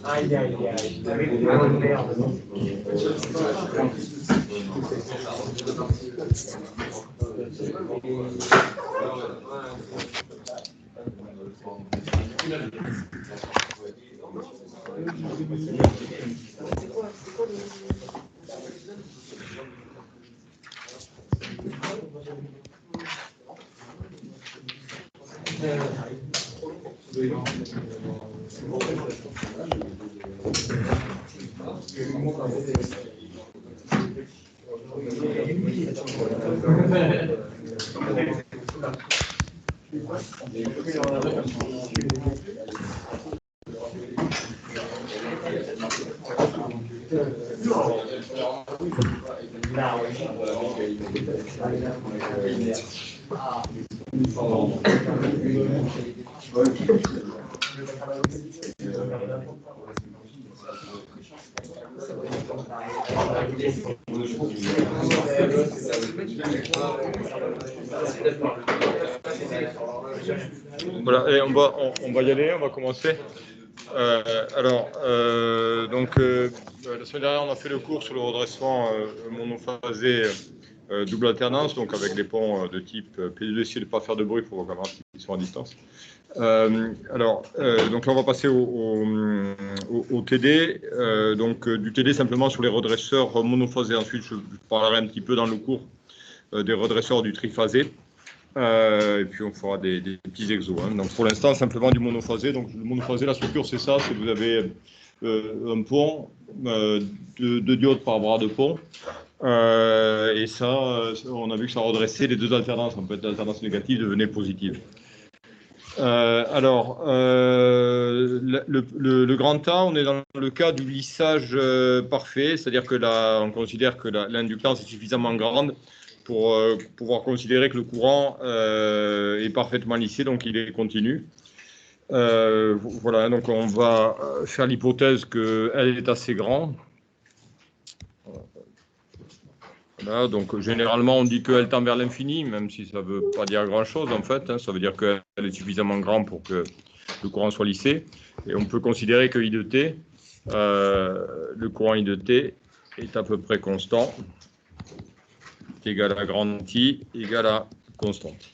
Aïe, aïe, aïe. Merde. Voilà, et on va y aller, on va commencer. Donc, la semaine dernière, on a fait le cours sur le redressement monophasé double alternance, donc avec les ponts de type P2. Essayez de ne pas faire de bruit pour vos camarades qui sont à distance. Donc là, on va passer au TD. Du TD simplement sur les redresseurs monophasés. Ensuite, je parlerai un petit peu dans le cours des redresseurs du triphasé. Et puis on fera des petits exos. Hein. Donc pour l'instant, simplement du monophasé. Donc le monophasé, la structure, c'est ça. C'est que vous avez un pont, deux diodes par bras de pont. Et ça, on a vu que ça redressait les deux alternances. En fait, l'alternance négative devenait positive. Le grand A, on est dans le cas du lissage parfait. C'est-à-dire que là, on considère que l'inductance est suffisamment grande pour pouvoir considérer que le courant est parfaitement lissé, donc il est continu. Voilà, donc on va faire l'hypothèse qu'elle est assez grande. Voilà, donc généralement on dit qu'elle tend vers l'infini, même si ça ne veut pas dire grand-chose en fait. Hein, ça veut dire qu'elle est suffisamment grande pour que le courant soit lissé. Et on peut considérer que I de t, le courant I de t est à peu près constant. Égal à grand I, égal à constante.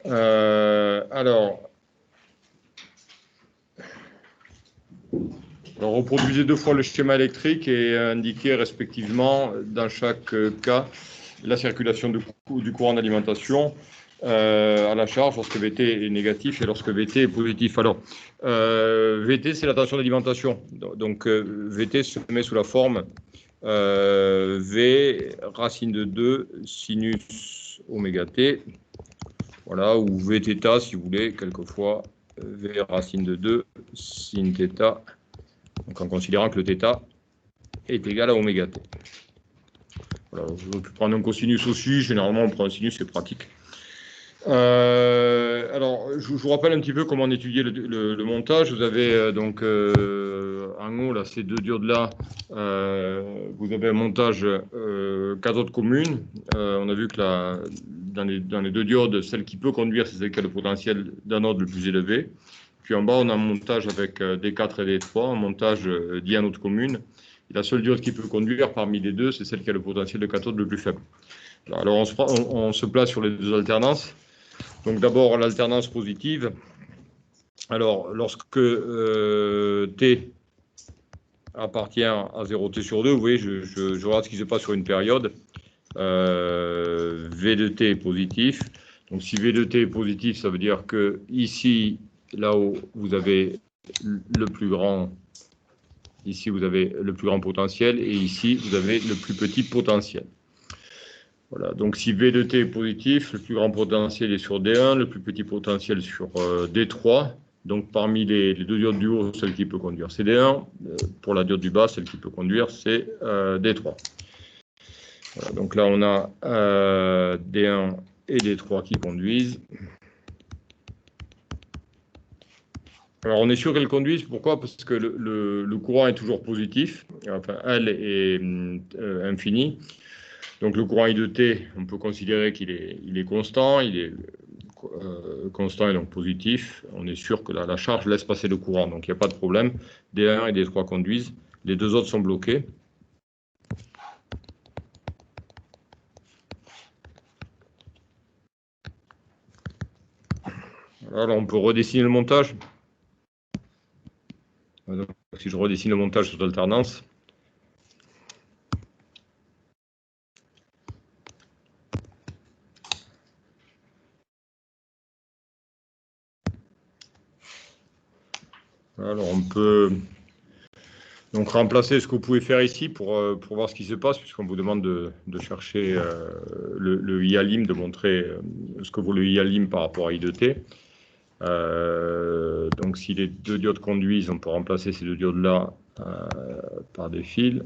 Alors, reproduisez deux fois le schéma électrique et indiquez respectivement, dans chaque cas, la circulation du courant d'alimentation à la charge lorsque VT est négatif et lorsque VT est positif. Alors, VT, c'est la tension d'alimentation. Donc, VT se met sous la forme V racine de 2 sinus oméga t, voilà, ou Vθ si vous voulez, quelquefois V racine de 2 sin θ, donc en considérant que le θ est égal à oméga t. Voilà, je peux prendre un cosinus aussi, généralement on prend un sinus, c'est pratique. Alors, je vous rappelle un petit peu comment on étudiait le montage. Vous avez donc en haut, là, ces deux diodes-là, vous avez un montage cathode commune. On a vu que dans les deux diodes, celle qui peut conduire, c'est celle qui a le potentiel d'anode le plus élevé. Puis en bas, on a un montage avec D4 et D3, un montage dianode commune. Et la seule diode qui peut conduire parmi les deux, c'est celle qui a le potentiel de cathode le plus faible. Alors on se place sur les deux alternances. Donc d'abord l'alternance positive. Alors lorsque T appartient à 0T sur 2, vous voyez, je regarde ce qui se passe sur une période. V de T est positif. Donc si V de T est positif, ça veut dire que ici, là-haut, vous avez le plus grand. Ici, vous avez le plus grand potentiel et ici, vous avez le plus petit potentiel. Voilà, donc si V de T est positif, le plus grand potentiel est sur D1, le plus petit potentiel sur D3. Donc parmi les deux diodes du haut, celle qui peut conduire, c'est D1. Pour la diode du bas, celle qui peut conduire, c'est D3. Voilà, donc là, on a D1 et D3 qui conduisent. Alors, on est sûr qu'elles conduisent. Pourquoi? Parce que le courant est toujours positif. Enfin, L est infini. Donc, le courant I de T, on peut considérer qu'il est constant. Il est constant et donc positif. On est sûr que la charge laisse passer le courant. Donc, il n'y a pas de problème. D1 et D3 conduisent. Les deux autres sont bloqués. Alors, on peut redessiner le montage. Donc, si je redessine le montage sur l'alternance, alors on peut donc remplacer ce que vous pouvez faire ici pour voir ce qui se passe, puisqu'on vous demande de chercher le IALIM, de montrer ce que vaut le IALIM par rapport à I de T. Donc si les deux diodes conduisent, on peut remplacer ces deux diodes-là par des fils.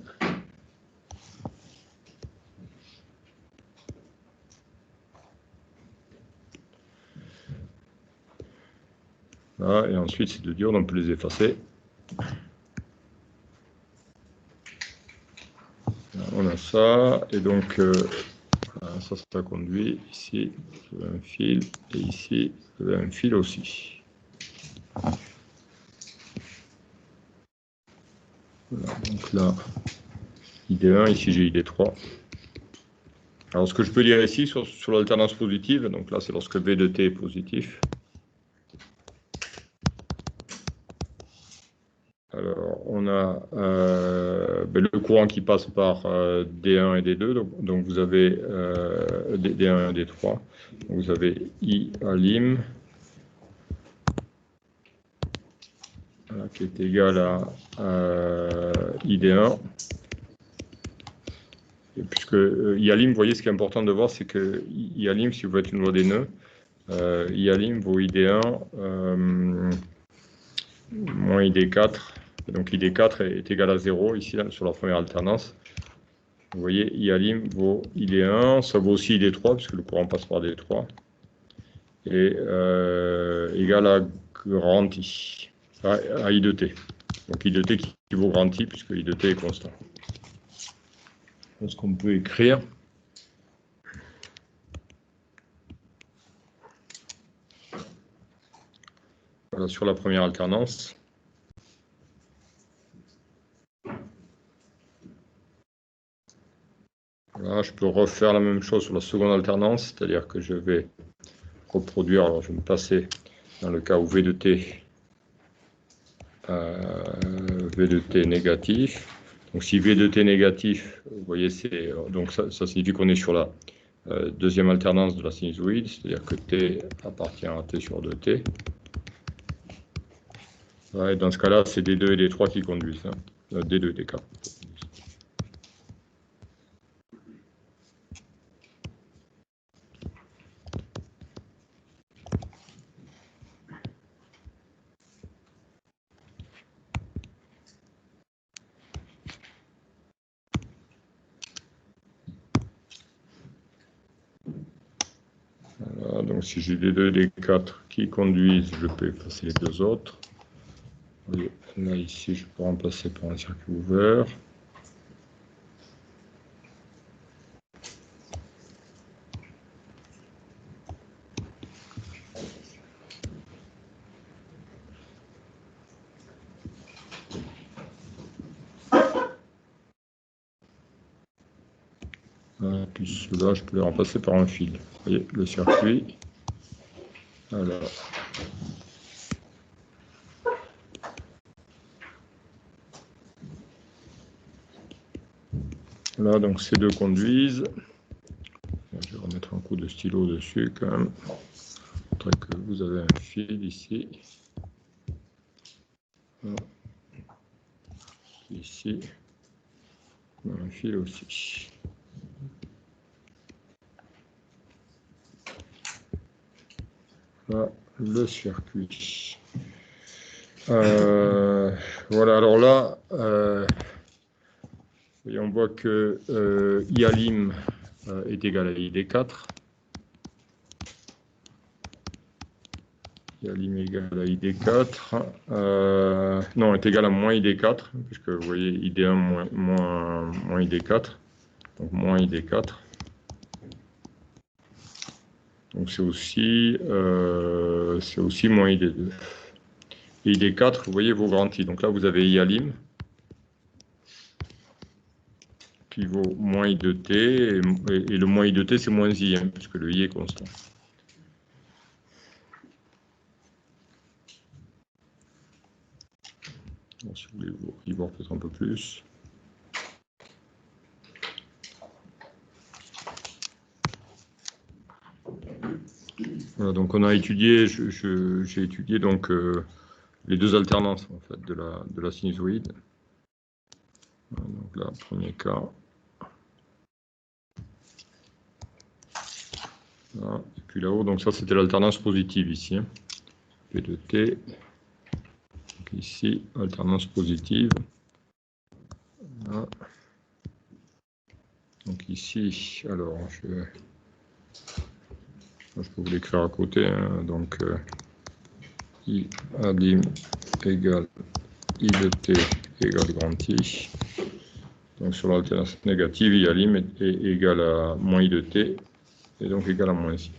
Là, et ensuite, ces deux diodes, on peut les effacer. Là, on a ça, et donc ça conduit. Ici, vous avez un fil, et ici, vous avez un fil aussi. Voilà, donc là, ID1, ici j'ai ID3. Alors ce que je peux dire ici sur l'alternance positive, donc là c'est lorsque V de T est positif. Alors on a le courant qui passe par D1 et D2, donc vous avez D1 et D3. Donc vous avez I à l'IM qui est égal à ID1. Et puisque IALIM, vous voyez, ce qui est important de voir, c'est que IALIM, si vous faites une loi des nœuds, IALIM vaut ID1 moins ID4. Donc ID4 est égal à 0 ici là, sur la première alternance. Vous voyez, IALIM vaut ID1, ça vaut aussi ID3, puisque le courant passe par D3. Et égal à grand I, à I de T. Donc I de T qui vaut grand I, puisque I de T est constant. Ce qu'on peut écrire. Voilà, sur la première alternance. Voilà, je peux refaire la même chose sur la seconde alternance, c'est-à-dire que je vais reproduire, alors je vais me passer dans le cas où V de T est négatif. Donc si V de T est négatif, vous voyez, donc ça signifie qu'on est sur la deuxième alternance de la sinusoïde, c'est-à-dire que T appartient à T sur 2T. Ouais, dans ce cas-là, c'est D2 et D3 qui conduisent, hein. D2 et D4. Voilà, donc si j'ai D2 et D4 qui conduisent, je peux effacer les deux autres. Voyez, là, ici, je peux remplacer par un circuit ouvert. Puis ceux-là, je peux les remplacer par un fil. Vous voyez, le circuit. Alors. Là, donc ces deux conduisent. Je vais remettre un coup de stylo dessus quand même. Montrer que vous avez un fil ici. Ici, un fil aussi. Là, le circuit. Voilà, alors là, on voit que IALIM est égal à ID4. IALIM est égal à ID4. Non, est égal à moins ID4, puisque vous voyez ID1 moins ID4. Donc moins ID4. Donc c'est aussi moins ID2. Et ID4, vous voyez vos garanties. Donc là, vous avez IALIM qui vaut moins I de T, et le moins I de T, c'est moins I, hein, puisque le I est constant. Bon, si vous voulez y voir peut-être un peu plus. Voilà, donc on a étudié, j'ai étudié donc les deux alternances en fait de la sinusoïde. Voilà, donc là, premier cas. Voilà. Et puis là-haut, donc ça c'était l'alternance positive ici. Hein. P de T. Donc ici, alternance positive. Voilà. Donc ici, alors je peux vous l'écrire à côté. Hein. Donc I ALIM égale I de T égale grand I. Donc sur l'alternance négative, IALIM est égal à moins I de T et donc égal à moins I.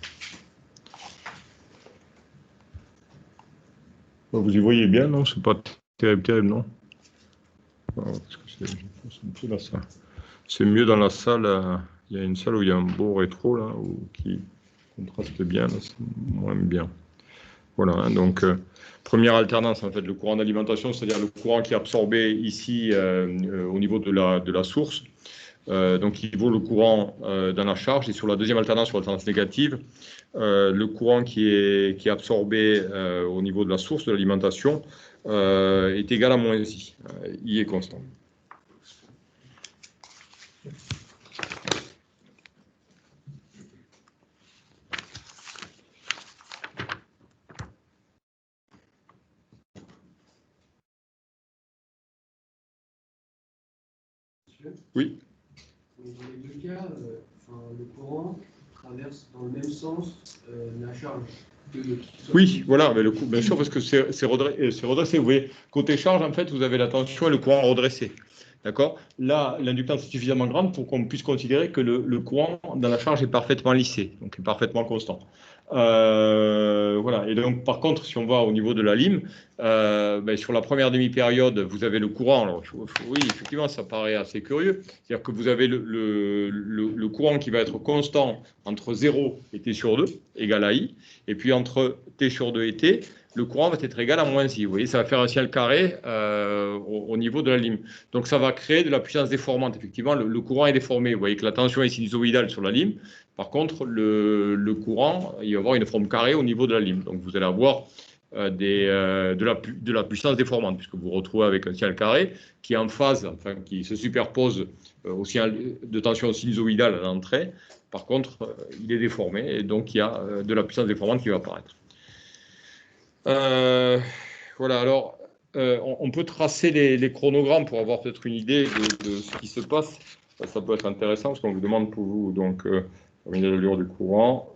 Vous y voyez bien, non? C'est pas terrible, non? C'est mieux dans la salle. Il y a une salle où il y a un beau rétro là, qui contraste bien, là, c'est moins bien. Voilà, hein, donc première alternance, en fait, le courant d'alimentation, c'est-à-dire le courant qui est absorbé ici au niveau de la source. Donc, il vaut le courant dans la charge. Et sur la deuxième alternance, sur l'alternance négative, le courant qui est absorbé au niveau de la source de l'alimentation est égal à moins I. I est constant. Oui. Dans les deux cas, le courant traverse dans le même sens la charge. Oui, voilà, mais le coup, bien sûr, parce que c'est redressé. Vous voyez, côté charge, en fait, vous avez la tension et le courant redressé. D'accord? Là, l'inductance est suffisamment grande pour qu'on puisse considérer que le courant dans la charge est parfaitement lissé, donc est parfaitement constant. Voilà. Et donc, par contre, si on va au niveau de la lime, sur la première demi-période, vous avez le courant. Alors, oui, effectivement, ça paraît assez curieux. C'est-à-dire que vous avez le courant qui va être constant entre 0 et T sur 2, égal à I. Et puis, entre T sur 2 et T, le courant va être égal à moins I. Vous voyez, ça va faire un ciel carré au niveau de la lime. Donc, ça va créer de la puissance déformante. Effectivement, le courant est déformé. Vous voyez que la tension est sinusoïdale sur la lime. Par contre, le courant, il va avoir une forme carrée au niveau de la lime. Donc, vous allez avoir de la puissance déformante, puisque vous vous retrouvez avec un ciel carré qui est en phase, enfin, qui se superpose au signal de tension sinusoïdale à l'entrée. Par contre, il est déformé, et donc il y a de la puissance déformante qui va apparaître. Voilà, alors, on peut tracer les chronogrammes pour avoir peut-être une idée de ce qui se passe. Ça peut être intéressant, parce qu'on vous demande pour vous, donc, l'allure du courant.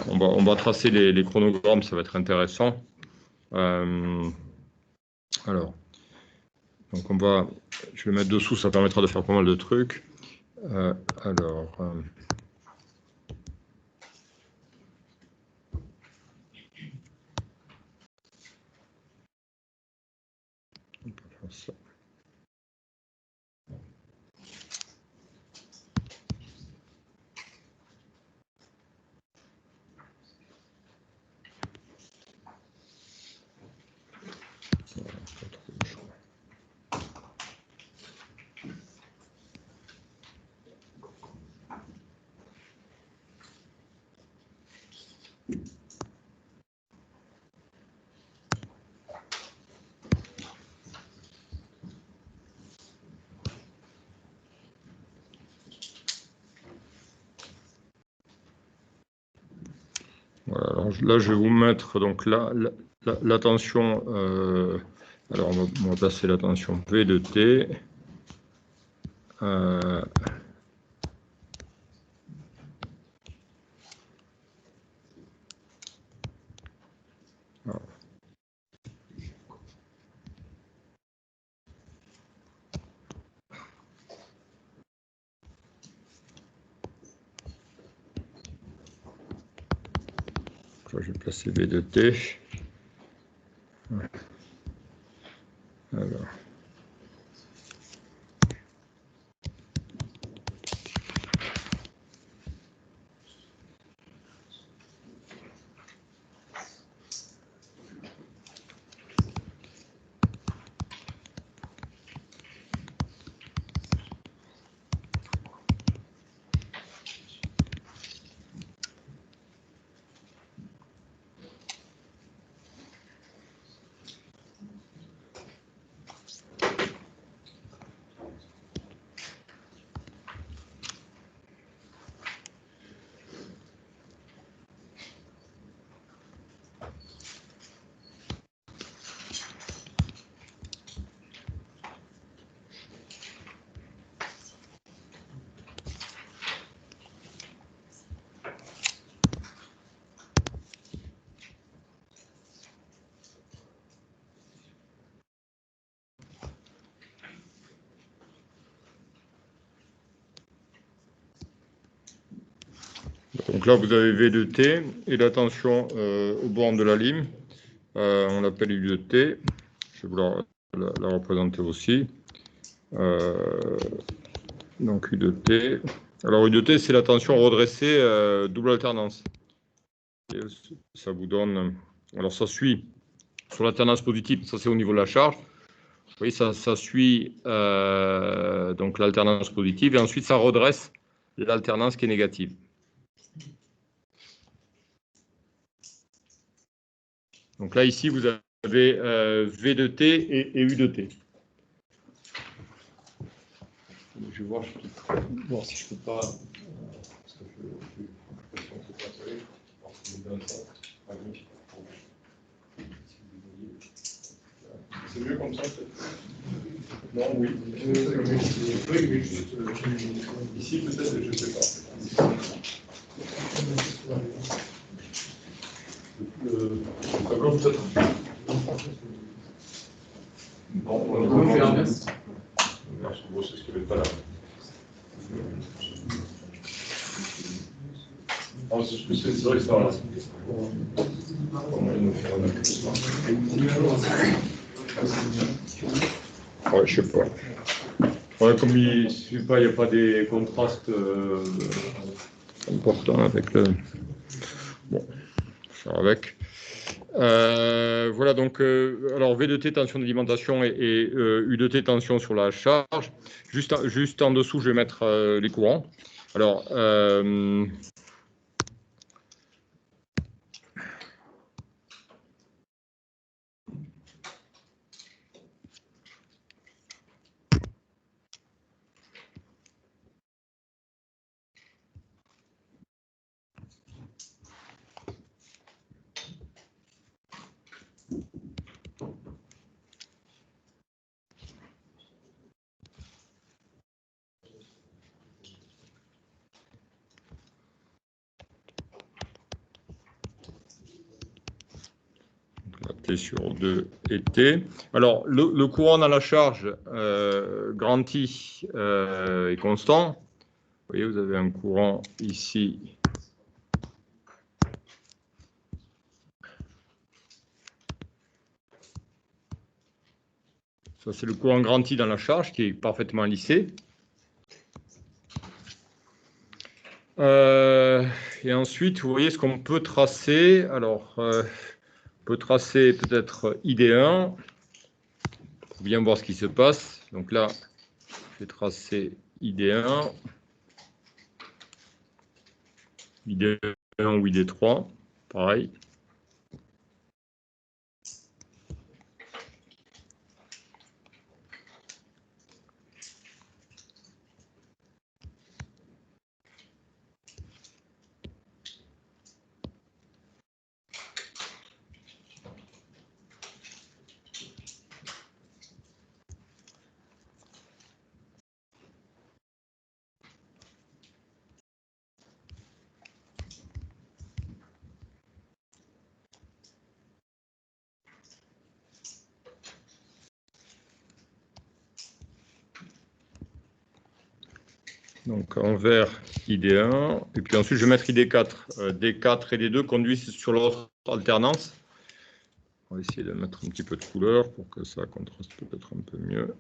On va tracer les chronogrammes, ça va être intéressant. Alors, donc je vais mettre dessous, ça permettra de faire pas mal de trucs. Alors, Voilà, alors là, je vais vous mettre donc là, la tension. Alors, on va passer la tension V de T. Alors. Là, je vais placer V de T. Alors. Donc là, vous avez V de T et la tension au bord de la lime. On l'appelle U de T. Je vais vous la représenter aussi. Donc U de T. Alors U de T, c'est la tension redressée double alternance. Et ça vous donne. Alors ça suit sur l'alternance positive, ça c'est au niveau de la charge. Vous voyez, ça suit donc l'alternance positive et ensuite ça redresse l'alternance qui est négative. Donc là, ici, vous avez V de T et U de T. Je vais voir si je ne peux pas. Parce que c'est mieux comme ça, peut-être. Non, oui. Oui, mais ici, peut-être, je ne sais pas. Le tableau, peut-être. Bon, on va faire l'inverse. Merci, c'est ce qui n'est pas là. Oh, c'est vrai, ça. Ouais, je sais pas. Ouais, comme il n'y a pas des contrastes importants avec le. Bon, faire avec. Voilà, donc, alors V de T, tension d'alimentation et U de T, tension sur la charge. Juste en dessous, je vais mettre les courants. Alors, T sur 2 et T. Alors, le courant dans la charge, grand I est constant. Vous voyez, vous avez un courant ici. Ça, c'est le courant grand I dans la charge qui est parfaitement lissé. Et ensuite, vous voyez ce qu'on peut tracer. Alors, on peut tracer peut-être ID1 pour bien voir ce qui se passe. Donc là, je vais tracer ID1, ID1 ou ID3, pareil. Donc en vert, ID1. Et puis ensuite, je vais mettre ID4. D4 et D2 conduisent sur l'autre alternance. On va essayer de mettre un petit peu de couleur pour que ça contraste peut-être un peu mieux.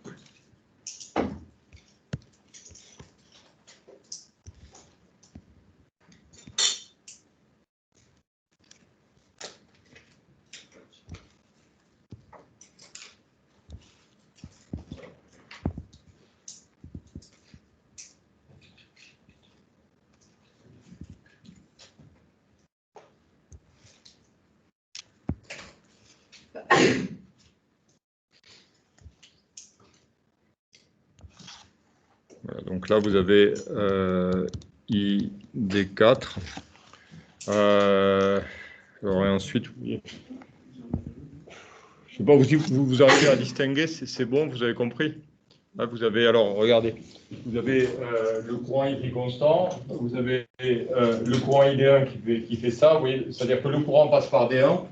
Voilà, donc là, vous avez ID4. Alors, et ensuite, je ne sais pas, vous arrivez à distinguer, c'est bon, vous avez compris? Là, vous avez, alors, regardez, vous avez le courant ID constant, vous avez le courant ID1 qui fait ça, vous voyez, c'est-à-dire que le courant passe par D1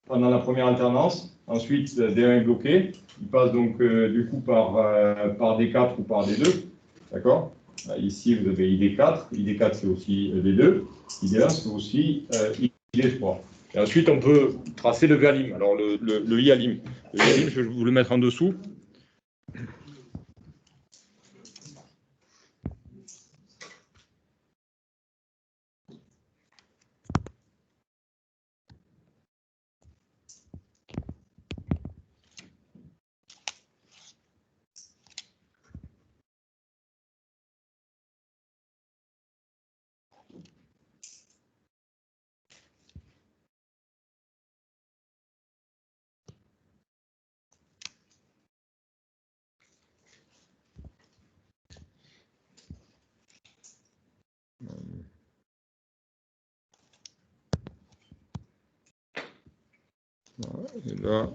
pendant la première alternance, ensuite D1 est bloqué, il passe donc du coup par D4 ou par D2, d'accord? Ici, vous avez ID4, ID4 c'est aussi D2, ID1 c'est aussi ID3. Et ensuite, on peut tracer le VALIM. Alors, le IALIM. Le IALIM, je vais vous le mettre en dessous. Voilà, et là.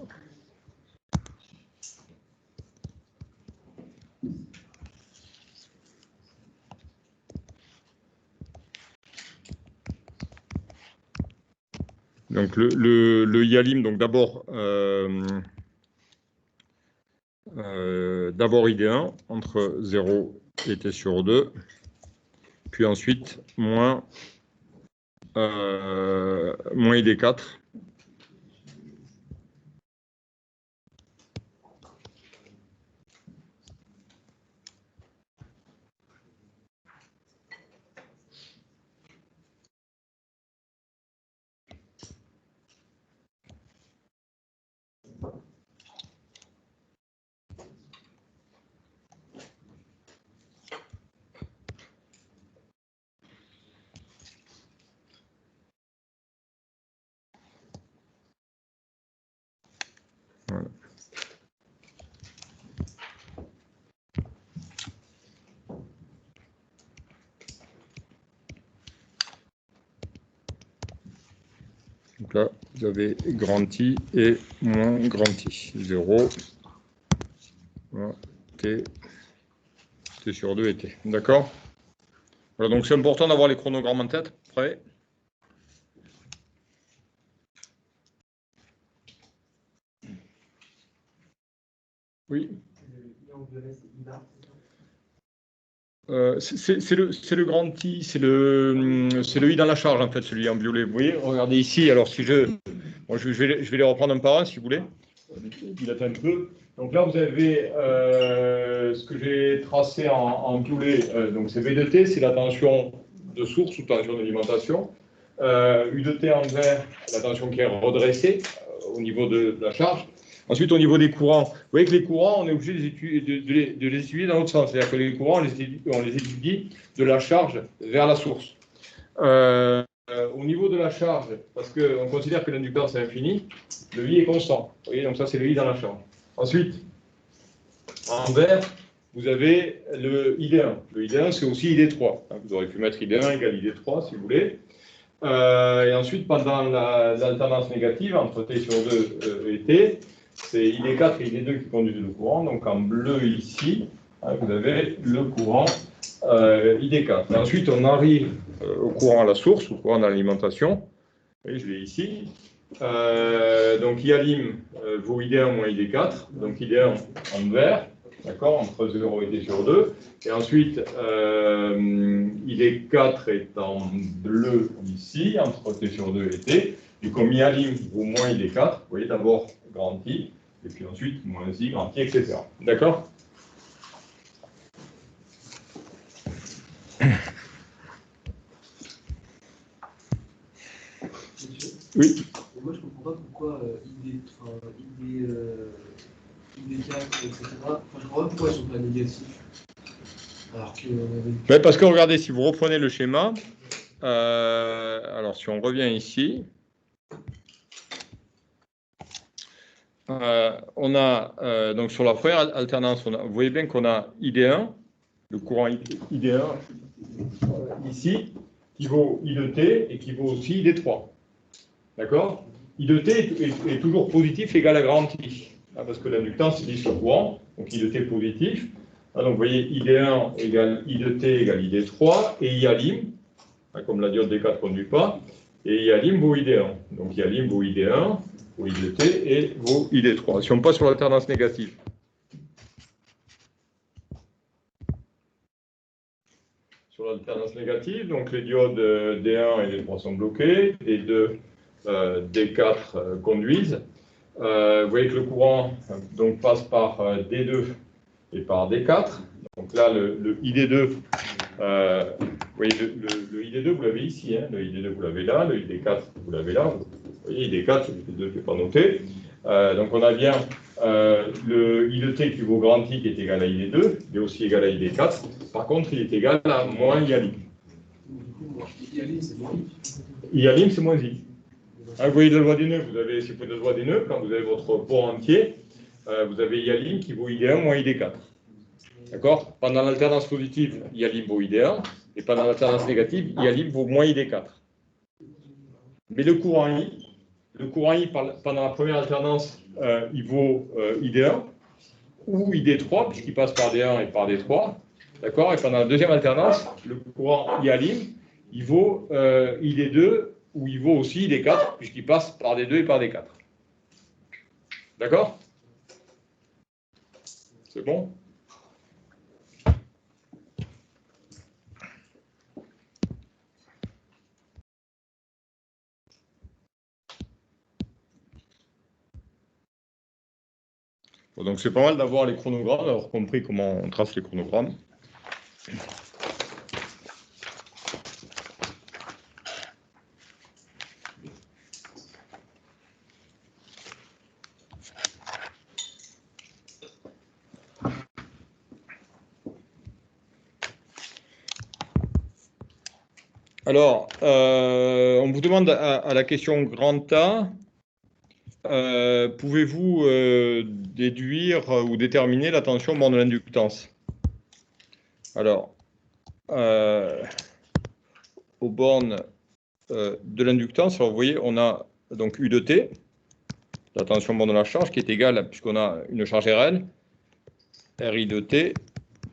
Donc le IALIM, donc d'abord ID1 entre 0 et T sur 2, puis ensuite moins ID4. Voilà. Donc là, vous avez grand I et moins grand I. 0, voilà, T sur 2 et T. D'accord? Voilà, donc c'est important d'avoir les chronogrammes en tête. Prêt? Oui. C'est le grand I, c'est le I dans la charge, en fait, celui en violet. Vous voyez, regardez ici. Alors, si je vais les reprendre un par un, si vous voulez. Dilater un peu. Donc là, vous avez ce que j'ai tracé en violet. Donc, c'est V de T, c'est la tension de source ou tension d'alimentation. U de T en vert, la tension qui est redressée au niveau de la charge. Ensuite, au niveau des courants, vous voyez que les courants, on est obligé de les étudier dans l'autre sens. C'est-à-dire que les courants, on les étudie de la charge vers la source. Au niveau de la charge, parce qu'on considère que l'inductance est infini, le I est constant. Vous voyez, donc ça, c'est le I dans la charge. Ensuite, en vert, vous avez le ID1. Le ID1, c'est aussi ID3. Vous aurez pu mettre ID1 égale ID3, si vous voulez. Et ensuite, pendant l'alternance négative, entre T sur 2 et T, c'est ID4 et ID2 qui conduisent le courant. Donc en bleu ici, vous avez le courant ID4. Et ensuite, on arrive au courant à la source, au courant d'alimentation. Et je l'ai ici. Donc IALIM vaut ID1 moins ID4. Donc ID1 en vert. d'accord, entre 0 et t sur 2. Et ensuite, ID4 est en bleu ici, entre t sur 2 et t. Et comme IALIM vaut moins ID4, vous voyez d'abord grand I, et puis ensuite moins I, grand I, etc. D'accord? Oui. Moi, je ne comprends pas pourquoi ID4, etc. Enfin, je ne comprends pas pourquoi ils ne sont pas négatifs. Alors que. Mais parce que regardez, si vous reprenez le schéma, alors si on revient ici, on a donc sur la première alternance, vous voyez bien qu'on a ID1, le courant ID1 ici, qui vaut I de t et qui vaut aussi I de 3. D'accord? I de t est toujours positif égal à grand I. Parce que l'inductance, c'est 10 sur courant, donc I de t positif. Donc vous voyez, ID1 égale I de t égale I de 3, et IALIM, comme la diode D4 ne conduit pas, et IALIM vaut ID1. Donc IALIM vaut ID1, vaut I de t et vaut I de 3. Si on passe sur l'alternance négative, sur l'alternance négative, donc les diodes D1 et D3 sont bloquées, D2, D4 conduisent. Vous voyez que le courant donc, passe par D2 et par D4. Donc là, le ID2, vous voyez, le ID2, vous l'avez ici, hein, le ID2, vous l'avez là, le ID4, vous l'avez là. Vous voyez, ID4, le ID2 n'est pas noté. Donc on a bien le I de t qui vaut grand I qui est égal à I de 2, il est aussi égal à I de 4. Par contre, il est égal à moins IALIM. IALIM, c'est moins I. IALIM, c'est moins I. Vous voyez la loi des nœuds, si vous faites la loi des nœuds, quand vous avez votre pont entier, vous avez IALIM qui vaut ID1 moins ID4. D'accord? Pendant l'alternance positive, IALIM vaut ID1, et pendant l'alternance négative, IALIM vaut moins ID4. Mais le courant I, pendant la première alternance, il vaut ID1 ou ID3, puisqu'il passe par D1 et par D3. D'accord? Et pendant la deuxième alternance, le courant IALIM, il vaut ID2 ou il vaut aussi ID4, puisqu'il passe par D2 et par D4. D'accord? C'est bon? Bon, donc c'est pas mal d'avoir les chronogrammes, d'avoir compris comment on trace les chronogrammes. Alors, on vous demande à la question grand A, pouvez-vous déduire ou déterminer la tension borne de l'inductance? Alors, aux bornes de l'inductance, vous voyez, on a donc U de T, la tension borne de la charge, qui est égale, puisqu'on a une charge RL, RI de T,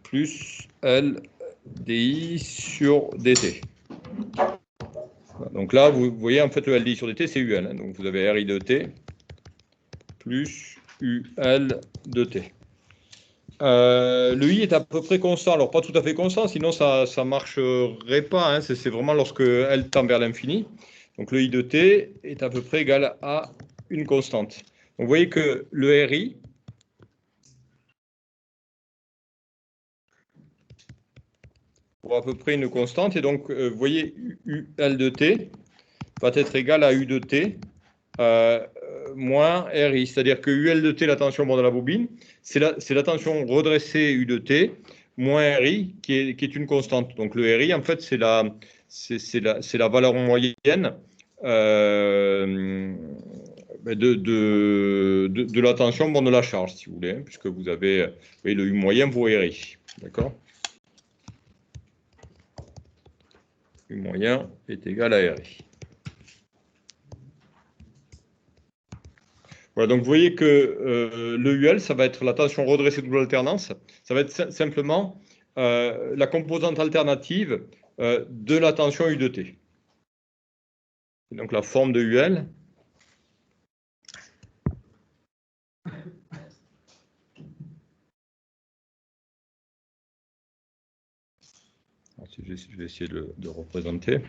plus L DI sur DT. Donc là, vous voyez, en fait, le LDI sur DT, c'est UL. Hein, donc vous avez RI de T plus UL de T. Le I est à peu près constant. Alors, pas tout à fait constant, sinon ça ne marcherait pas. Hein, c'est vraiment lorsque L tend vers l'infini. Donc, le I de T est à peu près égal à une constante. Donc, vous voyez que le RI pour à peu près une constante. Et donc, vous voyez, UL de T va être égal à U de T moins RI. C'est-à-dire que UL de T, la tension borne de la bobine, c'est la tension redressée U de T moins RI qui est une constante. Donc, le RI, en fait, c'est la valeur moyenne de la tension borne de la charge, si vous voulez, hein, puisque vous avez le U moyen vaut RI. D'accord? U moyen est égal à RI. Voilà, donc vous voyez que le UL, ça va être la tension redressée double alternance. Ça va être simplement la composante alternative de la tension U de T. Et donc la forme de UL. je vais essayer de représenter.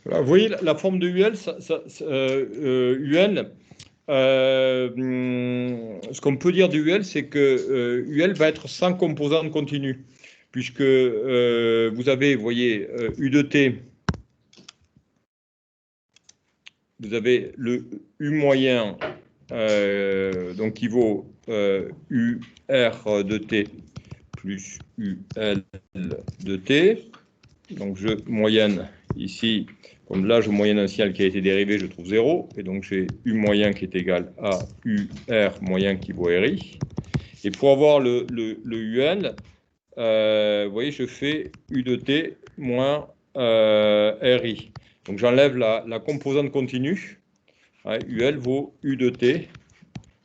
Voilà, vous voyez la forme de UL, UL. Ce qu'on peut dire du UL, c'est que UL va être sans composante continue, puisque vous avez, vous voyez, U de T, vous avez le U moyen, donc qui vaut UR de T plus UL de T. Donc je moyenne ici, comme là je moyenne un signal qui a été dérivé, je trouve 0, et donc j'ai U moyen qui est égal à UR moyen qui vaut RI. Et pour avoir le UL, vous voyez, je fais U de T moins RI. Donc j'enlève la composante continue. UL vaut U de T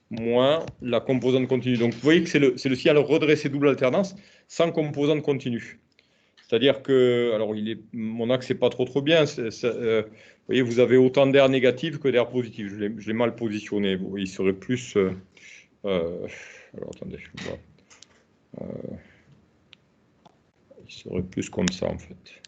moins la composante continue. Donc vous voyez que c'est le signal redressé double alternance sans composante continue. C'est-à-dire que, alors mon axe n'est pas trop bien. Vous voyez, vous avez autant d'air négatif que d'air positif. Je l'ai mal positionné. Vous voyez, il serait plus. Alors attendez, je vois. Il serait plus comme ça en fait.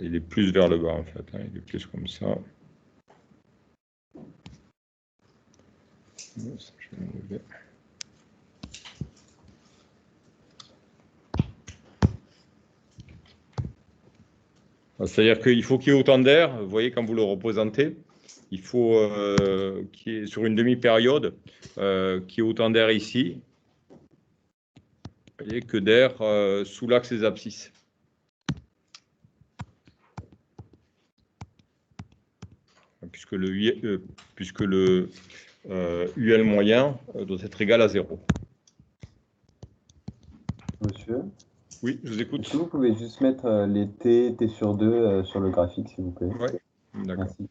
Il est plus vers le bas en fait. Il est plus comme ça. Je vais l'enlever. C'est-à-dire qu'il faut qu'il y ait autant d'air, vous voyez, quand vous le représentez, il faut qu'il y ait sur une demi-période, qu'il y ait autant d'air ici, vous voyez, que d'air sous l'axe des abscisses. Puisque le UL moyen doit être égal à 0. Monsieur? Oui, je vous écoute. Est-ce que vous pouvez juste mettre les T sur 2 sur le graphique, s'il vous plaît? Oui, d'accord. Merci.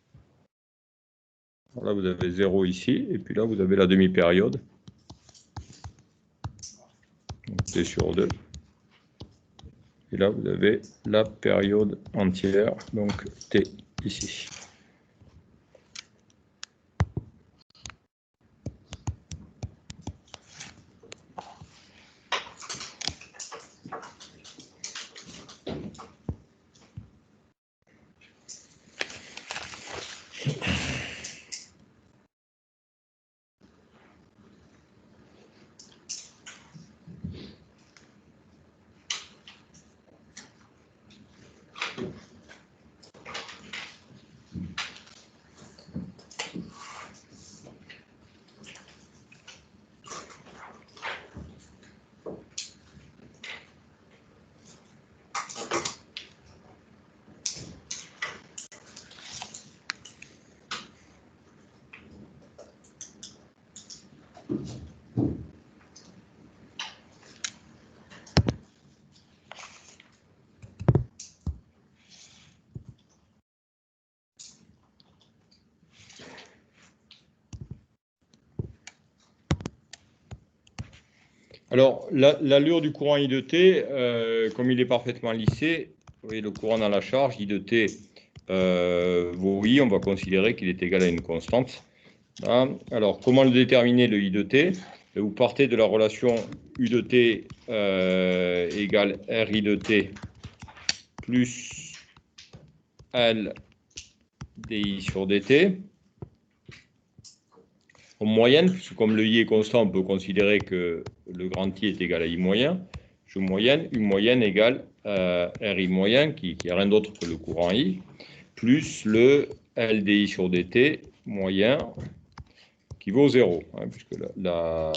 Là, vous avez 0 ici, et puis là, vous avez la demi-période. T sur 2. Et là, vous avez la période entière, donc T ici. Alors, l'allure du courant I de T, comme il est parfaitement lissé, vous voyez le courant dans la charge, I de T vaut I, on va considérer qu'il est égal à une constante. Hein. Alors, comment le déterminer, le I de T? Vous partez de la relation U de T égale RI de T plus L dI sur dt. En moyenne, puisque comme le I est constant, on peut considérer que le grand I est égal à I moyen. Je moyenne, U moyenne égale RI moyen, qui n'est rien d'autre que le courant I, plus le LDI sur dt moyen, qui vaut 0, hein, puisque la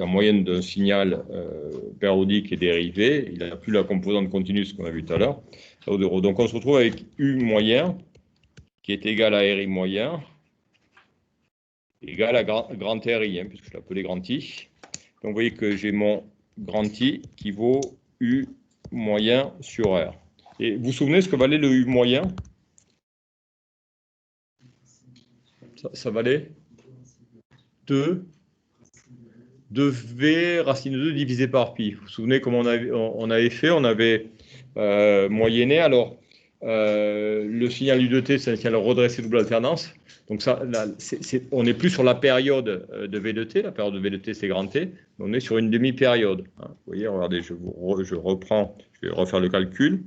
moyenne d'un signal périodique est dérivée, il n'a plus la composante continue, ce qu'on a vu tout à l'heure, donc on se retrouve avec U moyen, qui est égal à RI moyen, égal à grand RI, hein, puisque je l'appelais grand I. Donc vous voyez que j'ai mon grand I qui vaut U moyen sur R. Et vous vous souvenez ce que valait le U moyen? Ça valait 2V racine de 2 divisé par pi. Vous vous souvenez comment on avait fait? On avait moyenné. Alors, le signal U de T, c'est un signal redressé double alternance. Donc, ça, là, on n'est plus sur la période de V de T. La période de V de T, c'est grand T. On est sur une demi-période. Hein. Vous voyez, regardez, je reprends, je vais refaire le calcul.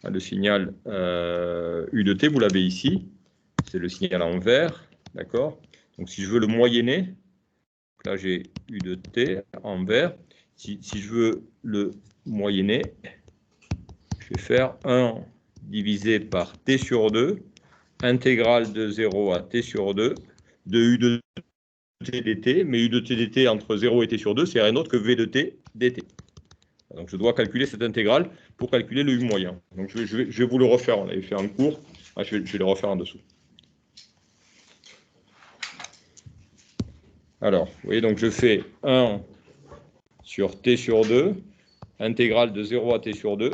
Le signal U de T, vous l'avez ici. C'est le signal en vert. D'accord? Donc, si je veux le moyenner, là, j'ai U de T en vert. Si je veux le moyenner, je vais faire 1 divisé par T sur 2, intégrale de 0 à T sur 2, de U de T dt, mais U de T dt entre 0 et T sur 2, c'est rien d'autre que V de T dt. Donc, je dois calculer cette intégrale pour calculer le U moyen. Donc, je vais vous le refaire. On avait fait en cours. Je vais le refaire en dessous. Alors, vous voyez, donc je fais 1 sur T sur 2, intégrale de 0 à T sur 2,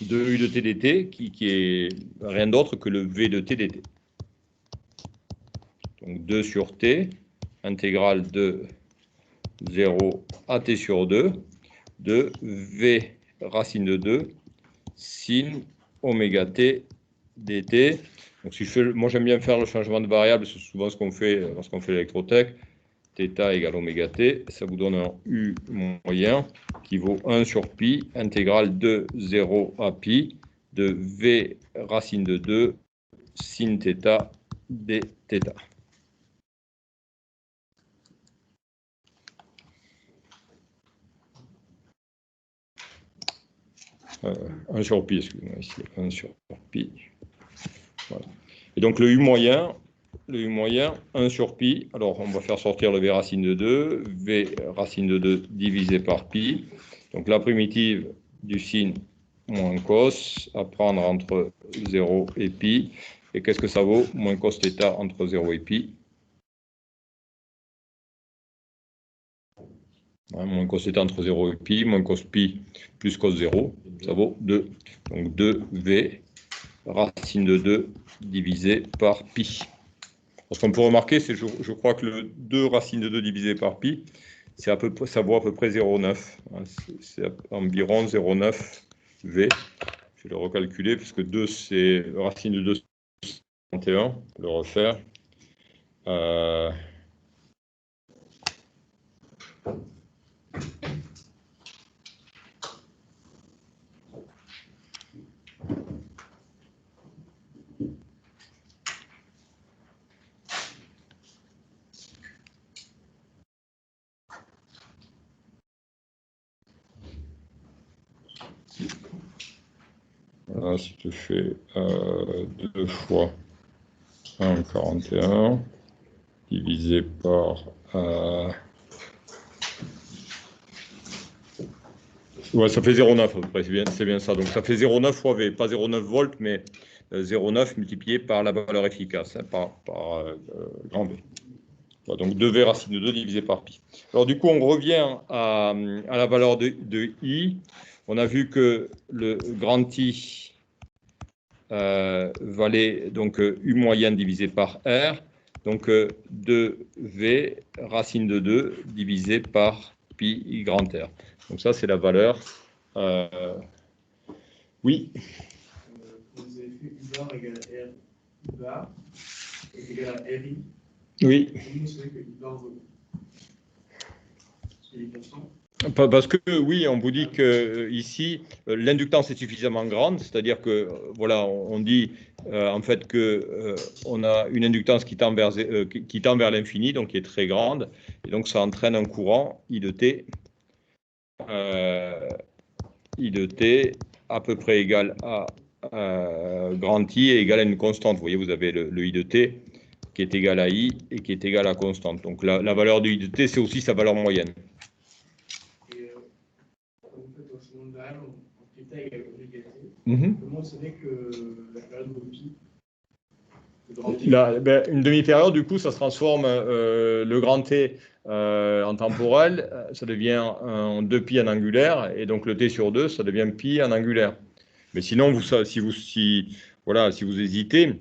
de U de T dt, qui est rien d'autre que le V de T dt. Donc 2 sur T, intégrale de 0 à T sur 2, de V racine de 2, sin oméga T dt. Donc si moi j'aime bien faire le changement de variable, c'est souvent ce qu'on fait lorsqu'on fait l'électrotech. Θ égale oméga t, ça vous donne un U moyen qui vaut 1 sur pi, intégrale de 0 à pi, de V racine de 2, sin θ dθ. Euh, 1 sur pi, excusez-moi, ici, 1 sur pi. Voilà. Et donc le U moyen, 1 sur pi, alors on va faire sortir le V racine de 2, V racine de 2 divisé par pi. Donc la primitive du sin moins cos à prendre entre 0 et pi. Et qu'est-ce que ça vaut? Moins cos θ entre 0 et pi. Hein, moins cos θ entre 0 et pi, moins cos pi plus cos 0, ça vaut 2. Donc 2V racine de 2 divisé par pi. Ce qu'on peut remarquer, c'est je crois que le 2 racine de 2 divisé par pi, ça vaut à peu près 0,9. C'est environ 0,9 V. Je vais le recalculer, puisque 2, c'est racine de 2, c'est 31. Je vais le refaire. Voilà, si tu fais 2 fois 1,41 divisé par... ouais, ça fait 0,9 à peu près, c'est bien ça. Donc ça fait 0,9 fois V, pas 0,9 volts, mais 0,9 multiplié par la valeur efficace, hein, par grand V. Voilà, donc 2V racine de 2 divisé par pi. Alors du coup, on revient à la valeur de I. On a vu que le grand I valait donc U moyenne divisé par R. Donc 2V racine de 2 divisé par pi grand R. Donc ça, c'est la valeur. Oui. Vous avez fait U bar égale R U bar est égal à RI. Oui. Comment vous savez que U bar vaut? Parce qu'il est constant. Parce que oui, on vous dit que ici l'inductance est suffisamment grande, c'est-à-dire que voilà, on dit en fait que on a une inductance qui tend vers l'infini, donc qui est très grande, et donc ça entraîne un courant I de t à peu près égal à grand I et égal à une constante. Vous voyez, vous avez le I de t qui est égal à I et qui est égal à constante. Donc la valeur de I de t, c'est aussi sa valeur moyenne. Quand vous faites un chemin de variable en θ égale oméga t, comment vous savez que la période de pi, une demi-période, du coup, ça se transforme le grand T en temporel, ça devient un 2pi en angulaire, et donc le T sur 2, ça devient pi en angulaire. Mais sinon, si vous hésitez,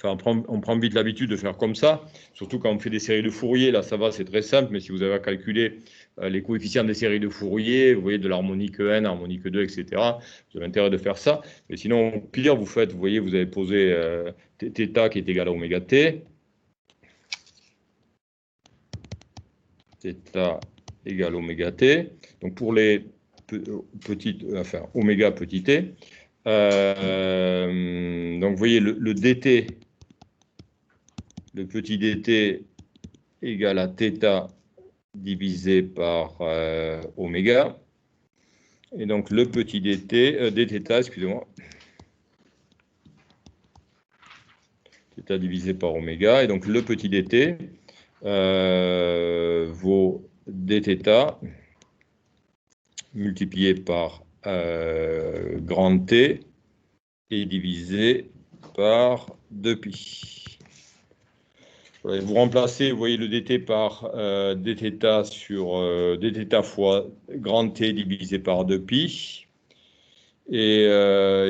enfin, on prend vite l'habitude de faire comme ça, surtout quand on fait des séries de Fourier, là ça va, c'est très simple, mais si vous avez à calculer les coefficients des séries de Fourier, vous voyez de l'harmonique n, harmonique 2, etc., vous avez intérêt de faire ça. Mais sinon, au pire, vous voyez, vous avez posé θ qui est égal à oméga t, θ égale oméga t, donc pour les oméga petit t, donc vous voyez le dt, le petit dt égale à θ divisé par oméga. Et donc le petit dθ, excusez-moi, θ divisé par oméga. Et donc le petit dt vaut dθ multiplié par grand T et divisé par 2pi. Vous remplacez, vous voyez, le dt par dθ sur dθ fois grand T divisé par 2pi. Et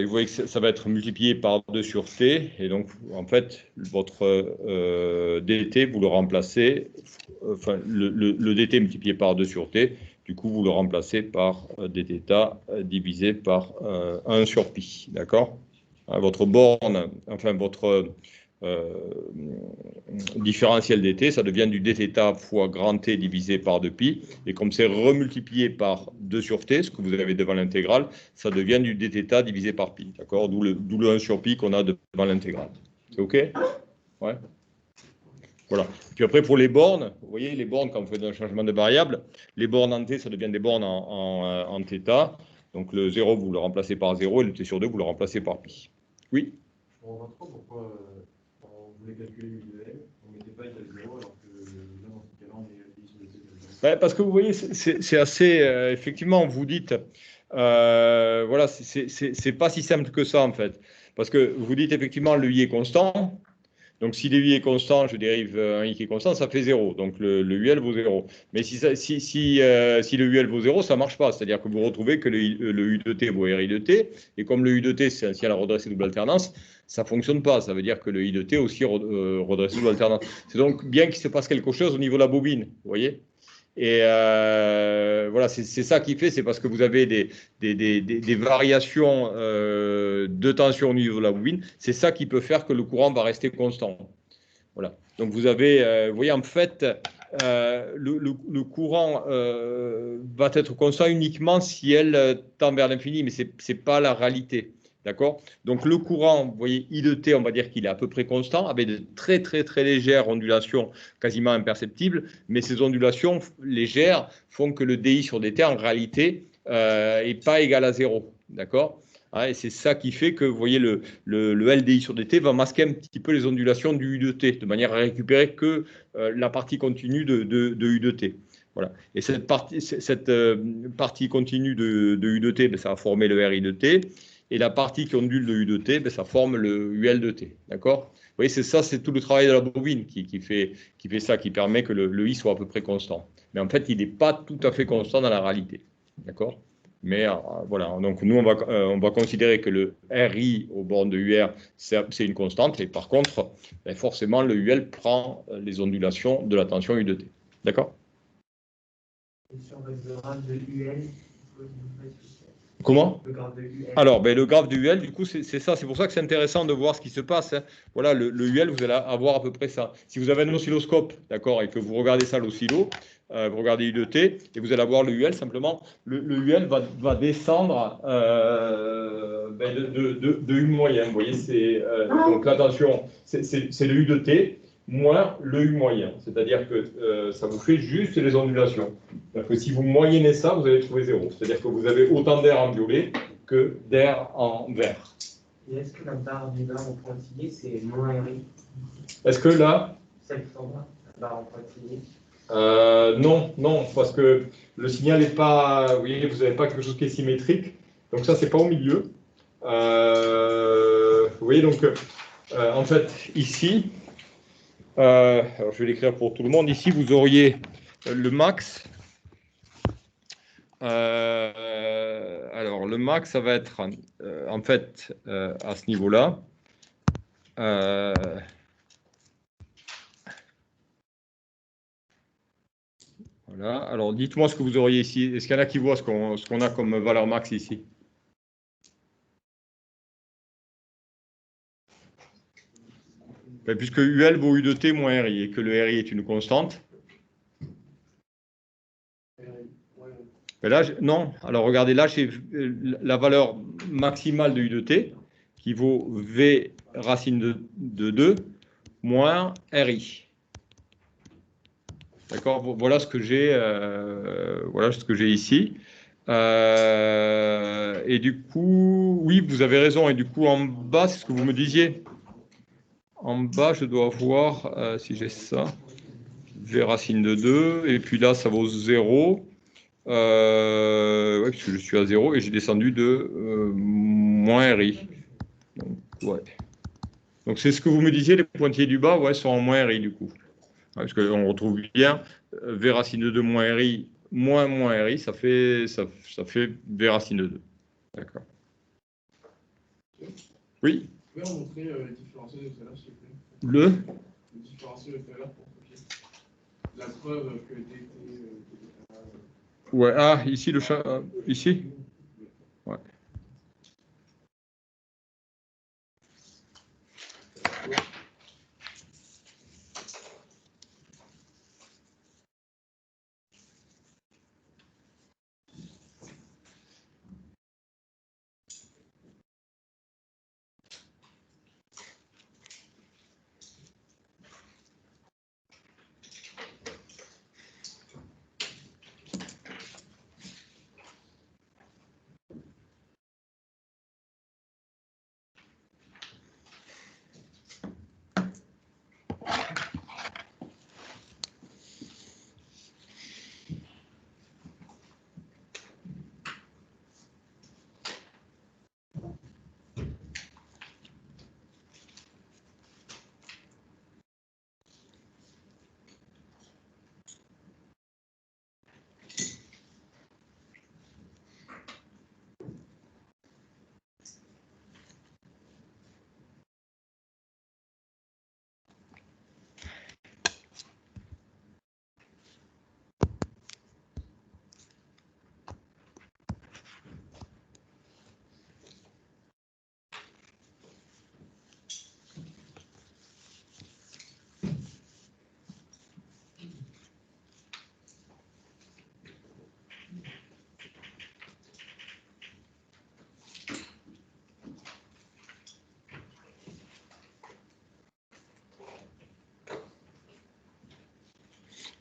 vous voyez que ça va être multiplié par 2 sur t. Et donc, en fait, votre dt, vous le remplacez, enfin, le dt multiplié par 2 sur t, du coup, vous le remplacez par dθ divisé par 1 sur pi. D'accord? Votre borne, enfin, votre différentiel dt, ça devient du dθ fois grand T divisé par 2pi, et comme c'est remultiplié par 2 sur t, ce que vous avez devant l'intégrale, ça devient du dθ divisé par pi, d'accord, d'où le 1 sur pi qu'on a devant l'intégrale. C'est OK? Ouais. Voilà. Puis après, pour les bornes, vous voyez, les bornes, quand vous faites un changement de variable, les bornes en t, ça devient des bornes en θ, donc le 0, vous le remplacez par 0, et le t sur 2, vous le remplacez par pi. Oui? Je ne comprends pas pourquoi on voulait calculer U de L, on ne mettait pas égal 0 alors que là, dans ce cas-là, on est dit sur le t égal 0. Parce que vous voyez, c'est assez. Effectivement, vous dites. Voilà, c'est pas si simple que ça, en fait. Parce que vous dites effectivement le i est constant. Donc, si le i est constant, je dérive un i qui est constant, ça fait 0. Donc, le UL vaut 0. Mais si le UL vaut 0, ça ne marche pas. C'est-à-dire que vous retrouvez que le U de t vaut RI de t. Et comme le U de t, c'est un signal redressé double alternance, ça ne fonctionne pas. Ça veut dire que le I de t aussi redressé double alternance. C'est donc bien qu'il se passe quelque chose au niveau de la bobine. Vous voyez ? Et voilà, c'est ça qui fait, c'est parce que vous avez des variations de tension au niveau de la bobine, c'est ça qui peut faire que le courant va rester constant. Voilà. Donc vous avez, vous voyez, en fait, le courant va être constant uniquement si elle tend vers l'infini, mais ce n'est pas la réalité. D'accord? Donc le courant, vous voyez, I de t, on va dire qu'il est à peu près constant, avec de très très très légères ondulations quasiment imperceptibles, mais ces ondulations légères font que le DI sur dt en réalité n'est pas égal à 0. D'accord? Et c'est ça qui fait que, vous voyez, le LDI sur dt va masquer un petit peu les ondulations du U de t, de manière à récupérer que la partie continue de U de t. Voilà. Et cette partie continue de U de t, ça va former le RI de t. Et la partie qui ondule de U de t, ça forme le UL de t. D'accord? Vous voyez, c'est tout le travail de la bobine qui fait ça, qui permet que le I soit à peu près constant. Mais en fait, il n'est pas tout à fait constant dans la réalité. D'accord? Mais voilà, donc nous, on va considérer que le RI au bord de UR, c'est une constante. Et par contre, ben forcément, le UL prend les ondulations de la tension U de T. D'accord? Et sur le graphe de UL, comment? Le graphe de UL. Alors, ben, le graphe de UL, du coup, c'est ça. C'est pour ça que c'est intéressant de voir ce qui se passe. Hein. Voilà, le UL, vous allez avoir à peu près ça. Si vous avez un oscilloscope, d'accord, et que vous regardez ça, l'oscillo, vous regardez U de T, et vous allez avoir le UL, simplement, le UL va descendre ben, de U moyen. Vous voyez, donc l'attention, c'est le U de T moins le U moyen. C'est-à-dire que ça vous fait juste les ondulations. C'est-à-dire que si vous moyennez ça, vous allez trouver 0. C'est-à-dire que vous avez autant d'air en violet que d'air en vert. Et est-ce que la barre du bas en pointillé, c'est moins RI? Est-ce que là... Celle qui s'en va, la barre en pointillé? Non, parce que le signal n'est pas... Vous voyez, vous n'avez pas quelque chose qui est symétrique. Donc ça, c'est pas au milieu. Vous voyez, donc, en fait, ici... alors, je vais l'écrire pour tout le monde. Ici, vous auriez le max... alors, le max, ça va être en fait à ce niveau-là. Voilà. Alors, dites-moi ce que vous auriez ici. Est-ce qu'il y en a qui voient ce qu'on a comme valeur max ici? Ben, puisque UL vaut U de T moins RI et que le RI est une constante. Mais là, non. Alors, regardez, là, j'ai la valeur maximale de U de T qui vaut V racine de 2 moins RI. D'accord? Voilà ce que j'ai ici. Et du coup, oui, vous avez raison. Et du coup, en bas, c'est ce que vous me disiez. En bas, je dois voir si j'ai ça. V racine de 2. Et puis là, ça vaut 0. Ouais, puisque je suis à 0 et j'ai descendu de moins RI. Donc, ouais. Donc, c'est ce que vous me disiez, les pointillés du bas, ouais, sont en moins RI du coup. Ouais, parce qu'on retrouve bien V racine de 2 moins RI moins RI, ça fait V racine de 2. D'accord. Oui. Vous pouvez montrer le différentiel de tout à l'heure, s'il vous plaît? Le différentiel de tout à l'heure pour copier. La preuve que DT. Ouais, ah, ici, le chat. Ici. Ouais.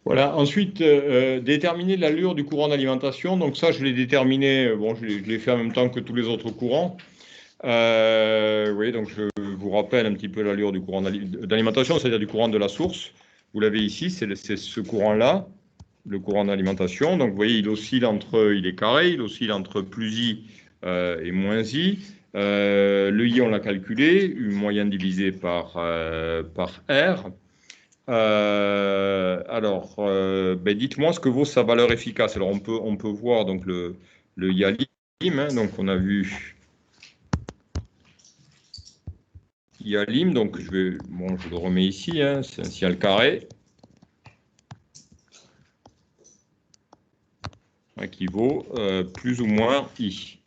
Voilà. Ensuite, déterminer l'allure du courant d'alimentation. Donc ça, je l'ai déterminé, bon, je l'ai fait en même temps que tous les autres courants. Oui, donc je vous rappelle un petit peu l'allure du courant d'alimentation, c'est-à-dire du courant de la source. Vous l'avez ici, c'est ce courant-là, le courant d'alimentation. Donc vous voyez, il est carré, il oscille entre plus I et moins I. Le I, on l'a calculé, U moyen divisé par R. Alors, ben dites-moi ce que vaut sa valeur efficace. Alors, on peut voir donc le YALI hein, donc on a vu I à lim, donc je le remets ici, hein, c'est un signal carré qui vaut plus ou moins I.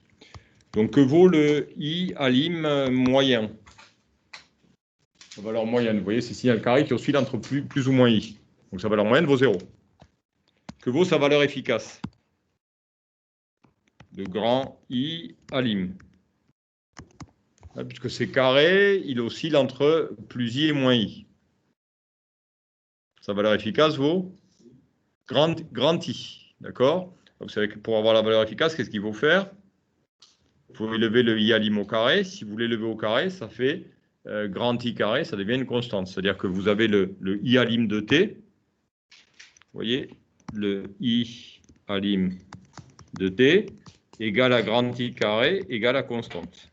Donc que vaut le I à lim moyen? La valeur moyenne, vous voyez, c'est signal carré qui oscille entre plus ou moins I. Donc sa valeur moyenne vaut 0. Que vaut sa valeur efficace? De grand I à lim. Puisque c'est carré, il oscille entre plus I et moins I. Sa valeur efficace vaut grand I. D'accord? Vous savez que pour avoir la valeur efficace, qu'est-ce qu'il faut faire? Il faut élever le I à lim au carré. Si vous l'élevez au carré, ça fait grand I carré, ça devient une constante. C'est-à-dire que vous avez le I à lim de T. Vous voyez, le I à lim de T égale à grand I carré égale à constante.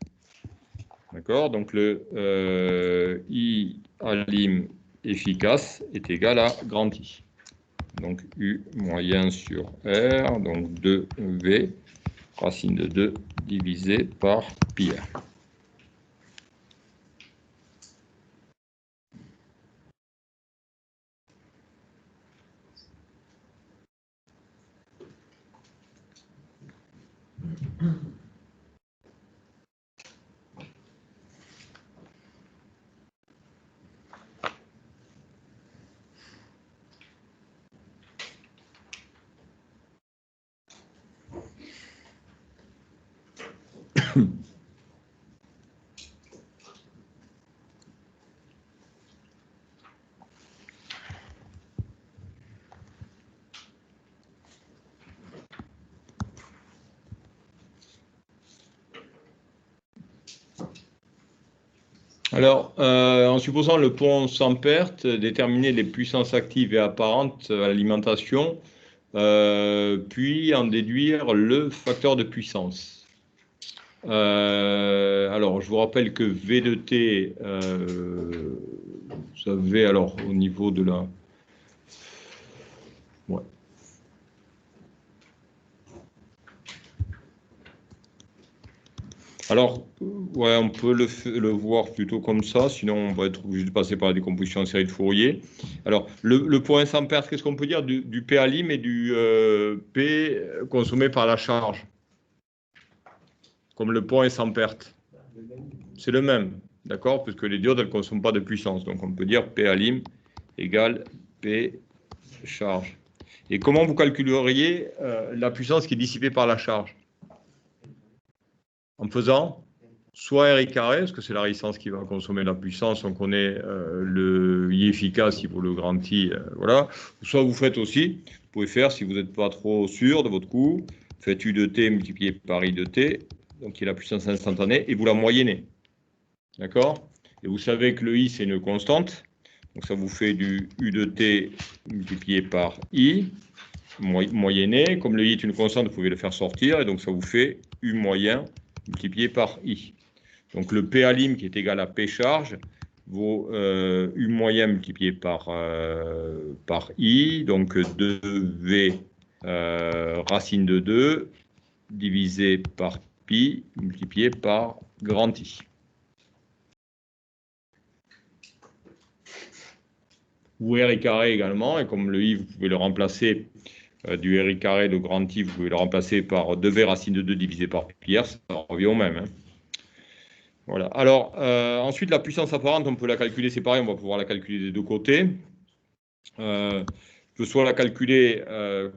D'accord? Donc le I à lim efficace est égal à grand I. Donc U moyen sur R, donc 2V, racine de 2 divisé par pi R. Alors, en supposant le pont sans perte, déterminer les puissances actives et apparentes à l'alimentation, puis en déduire le facteur de puissance. Alors, je vous rappelle que V de T, vous savez, alors, au niveau de la... Ouais. Alors, ouais, on peut le voir plutôt comme ça, sinon on va être obligé de passer par la décomposition en série de Fourier. Alors, le point sans perte, qu'est-ce qu'on peut dire du P à lim et du P consommé par la charge? Comme le point est sans perte. C'est le même, d'accord? Puisque les diodes, elles ne consomment pas de puissance. Donc, on peut dire P à lim égale P charge. Et comment vous calculeriez la puissance qui est dissipée par la charge? En faisant soit RI carré, parce que c'est la résistance qui va consommer la puissance, on connaît le I efficace, il vaut le grand I, voilà. Soit vous faites aussi, vous pouvez faire, si vous n'êtes pas trop sûr de votre coup, faites U de T multiplié par I de T, donc qui est la puissance instantanée, et vous la moyennez. D'accord? Et vous savez que le I, c'est une constante, donc ça vous fait du U de T multiplié par I, moyenné. Comme le I est une constante, vous pouvez le faire sortir, et donc ça vous fait U moyen multiplié par I. Donc le P à lim qui est égal à P charge vaut U moyen multiplié par I, donc 2V racine de 2 divisé par pi multiplié par grand I. Ou RI carré également, et comme le I, vous pouvez le remplacer du RI carré de grand I, vous pouvez le remplacer par 2V racine de 2 divisé par pi R, ça revient au même. Hein. Voilà. Alors, ensuite, la puissance apparente, on peut la calculer, c'est pareil, on va pouvoir la calculer des deux côtés. Je peux soit la calculer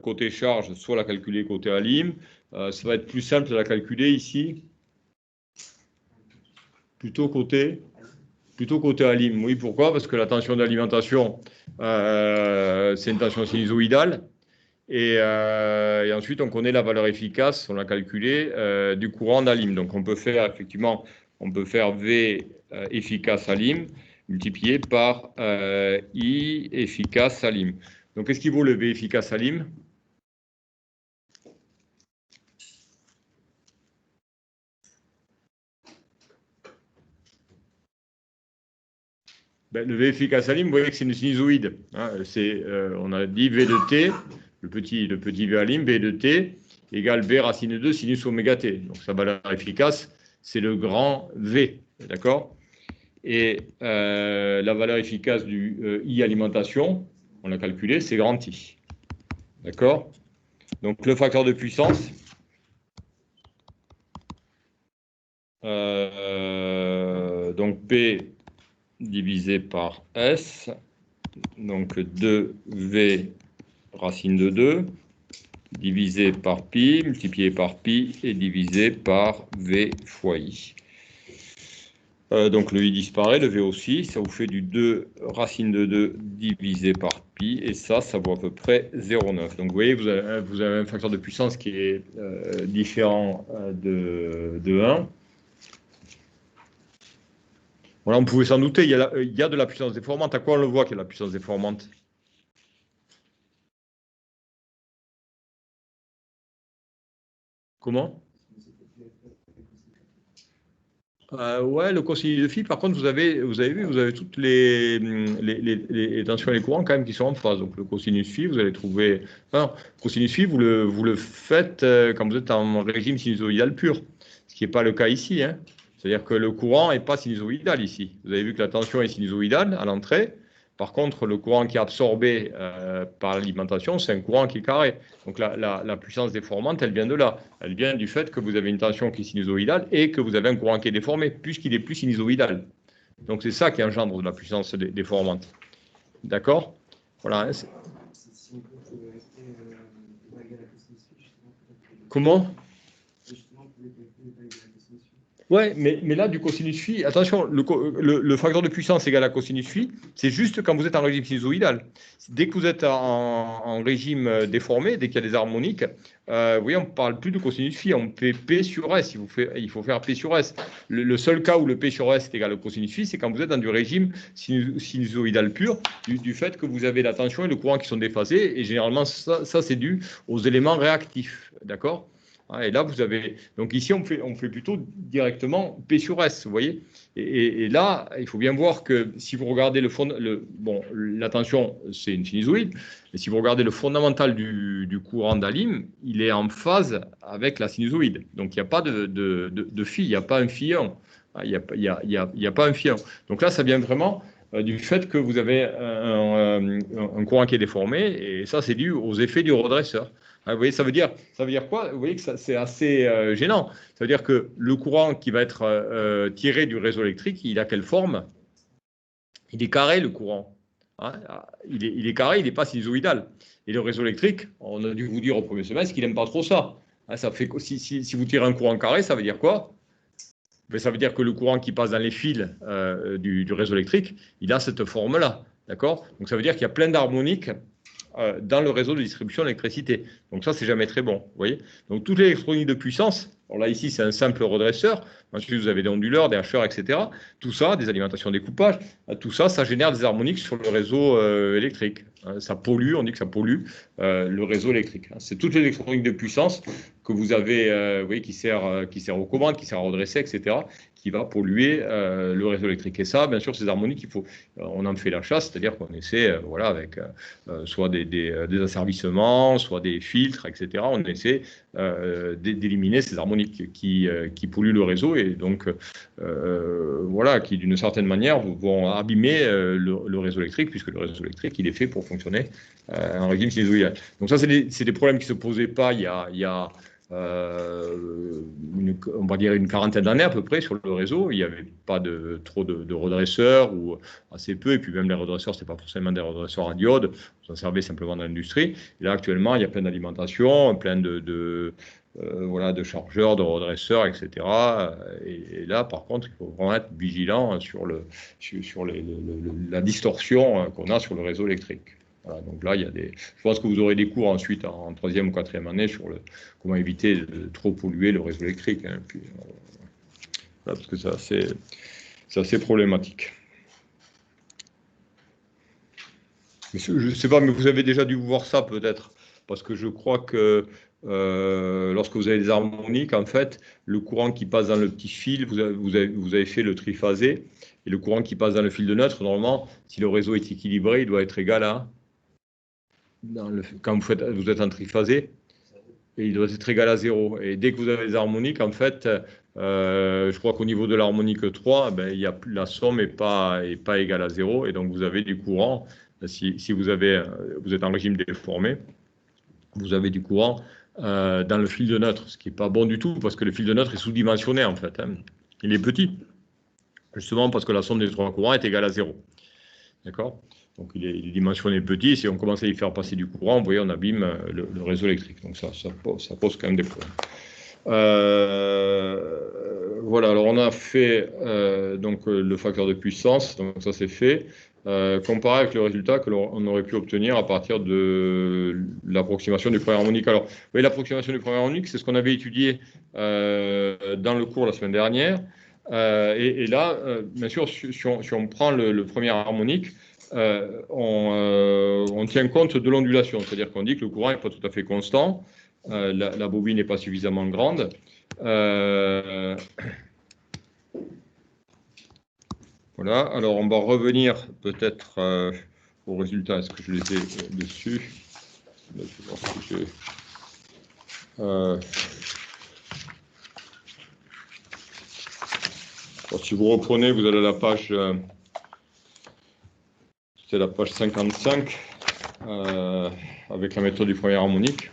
côté charge, soit la calculer côté alim. Ça va être plus simple de la calculer ici. Plutôt côté alim. Oui, pourquoi? Parce que la tension d'alimentation, c'est une tension sinusoïdale. Et ensuite, on connaît la valeur efficace, on l'a calculée, du courant d'alim. Donc, on peut faire effectivement, V efficace alim multiplié par I efficace alim. Donc, qu'est-ce qui vaut le V efficace alim? Ben, le V efficace alim, vous voyez que c'est une sinusoïde. Hein, on a dit V de T, le petit V alim, V de T, égale V racine de 2 sinus oméga t. Donc sa valeur efficace, c'est le grand V. D'accord? Et la valeur efficace du I alimentation, on l'a calculé, c'est grand I. D'accord? Donc le facteur de puissance, donc P divisé par S, donc 2V racine de 2, divisé par pi, multiplié par pi, et divisé par V fois I. Donc le I disparaît, le V aussi, ça vous fait du 2 racine de 2 divisé par pi, et ça vaut à peu près 0,9. Donc vous voyez, vous avez un facteur de puissance qui est différent de 1. Voilà, on pouvait s'en douter, il y a de la puissance déformante. À quoi on le voit qu'il y a de la puissance déformante? Comment? Ouais, le cosinus de phi, par contre, vous avez vu, vous avez toutes les tensions et les courants quand même qui sont en phase. Donc le cosinus phi, vous allez trouver. Enfin, le cosinus phi, vous le faites quand vous êtes en régime sinusoïdal pur, ce qui n'est pas le cas ici. Hein. C'est-à-dire que le courant n'est pas sinusoïdal ici. Vous avez vu que la tension est sinusoïdale à l'entrée. Par contre, le courant qui est absorbé par l'alimentation, c'est un courant qui est carré. Donc la puissance déformante, elle vient de là. Elle vient du fait que vous avez une tension qui est sinusoïdale et que vous avez un courant qui est déformé, puisqu'il est plus sinusoïdal. Donc c'est ça qui engendre de la puissance déformante. D'accord? Voilà. Comment? Ouais, mais là, du cosinus phi, attention, le facteur de puissance égale à cosinus phi, c'est juste quand vous êtes en régime sinusoïdal. Dès que vous êtes en régime déformé, dès qu'il y a des harmoniques, vous voyez, on ne parle plus de cosinus phi, on fait P sur S, il faut faire P sur S. Le seul cas où le P sur S est égal au cosinus phi, c'est quand vous êtes dans du régime sinusoïdal pur, du fait que vous avez la tension et le courant qui sont déphasés, et généralement, ça c'est dû aux éléments réactifs, d'accord? Et là, vous avez. Donc ici, on fait plutôt directement P sur S, vous voyez. Et là, il faut bien voir que si vous regardez la tension, c'est une sinusoïde, mais si vous regardez le fondamental du courant d'Alim, il est en phase avec la sinusoïde. Donc il n'y a pas de phi, il n'y a pas un phi 1. Il n'y a pas un phi 1. Donc là, ça vient vraiment du fait que vous avez un courant qui est déformé, et ça, c'est dû aux effets du redresseur. Vous voyez, ça veut dire quoi? Vous voyez que c'est assez gênant. Ça veut dire que le courant qui va être tiré du réseau électrique, il a quelle forme? Il est carré, le courant. Hein, il est carré, il n'est pas sinusoïdal. Et le réseau électrique, on a dû vous dire au premier semestre qu'il n'aime pas trop ça. Hein, ça fait si vous tirez un courant carré, ça veut dire quoi? Ça veut dire que le courant qui passe dans les fils du réseau électrique, il a cette forme-là. D'accord? Donc ça veut dire qu'il y a plein d'harmoniques dans le réseau de distribution d'électricité. Donc ça, c'est jamais très bon. Vous voyez? Donc toute l'électronique de puissance, alors là ici c'est un simple redresseur, ensuite vous avez des onduleurs, des hacheurs, etc. Tout ça, des alimentations découpage, tout ça, ça génère des harmoniques sur le réseau électrique. Ça pollue, on dit que ça pollue le réseau électrique. C'est toute l'électronique de puissance que vous avez, vous voyez, qui sert aux commandes, qui sert à redresser, etc., qui va polluer le réseau électrique. Et ça, bien sûr, ces harmoniques, on en fait la chasse, c'est-à-dire qu'on essaie, voilà, avec soit des asservissements, soit des filtres, etc., on essaie d'éliminer ces harmoniques qui polluent le réseau et donc, voilà, qui d'une certaine manière vont abîmer le réseau électrique, puisque le réseau électrique, il est fait pour fonctionner en régime sinusoïdal. Donc ça, c'est des problèmes qui ne se posaient pas il y a on va dire une quarantaine d'années à peu près sur le réseau. Il n'y avait pas trop de redresseurs ou assez peu, et puis même les redresseurs, ce n'était pas forcément des redresseurs à diode, on s'en servait simplement dans l'industrie. Et là actuellement, il y a plein d'alimentations, plein de chargeurs, de redresseurs, etc. Et là, par contre, il faut vraiment être vigilant sur la distorsion qu'on a sur le réseau électrique. Voilà, donc là, je pense que vous aurez des cours ensuite en 3e ou 4e année sur comment éviter de trop polluer le réseau électrique. Hein, puis, voilà, parce que c'est assez problématique. Mais je ne sais pas, mais vous avez déjà dû voir ça peut-être, parce que je crois que lorsque vous avez des harmoniques, en fait, le courant qui passe dans le petit fil, vous avez fait le triphasé, et le courant qui passe dans le fil de neutre, normalement, si le réseau est équilibré, il doit être égal à... quand vous êtes en triphasé, et il doit être égal à 0. Et dès que vous avez des harmoniques, en fait, je crois qu'au niveau de l'harmonique 3, ben, la somme n'est pas égale à 0, et donc vous avez du courant. Si vous êtes en régime déformé, vous avez du courant dans le fil de neutre, ce qui n'est pas bon du tout, parce que le fil de neutre est sous-dimensionné, en fait. Hein. Il est petit, justement parce que la somme des trois courants est égale à 0. D'accord ? Donc il est dimensionné petit. Si on commence à y faire passer du courant, vous voyez, on abîme le réseau électrique. Donc ça pose quand même des problèmes. Voilà, alors on a fait donc, le facteur de puissance, donc ça c'est fait. Comparé avec le résultat que l'on aurait pu obtenir à partir de l'approximation du premier harmonique. Alors, vous voyez, l'approximation du premier harmonique, c'est ce qu'on avait étudié dans le cours la semaine dernière. Et là, bien sûr, si on prend le premier harmonique, on tient compte de l'ondulation, c'est-à-dire qu'on dit que le courant n'est pas tout à fait constant, la bobine n'est pas suffisamment grande. Voilà, alors on va revenir peut-être aux résultats. Est-ce que je les ai dessus? Là, je vais voir ce que j'ai. Alors, si vous reprenez, vous allez à la page, c'est la page 55, avec la méthode du premier harmonique.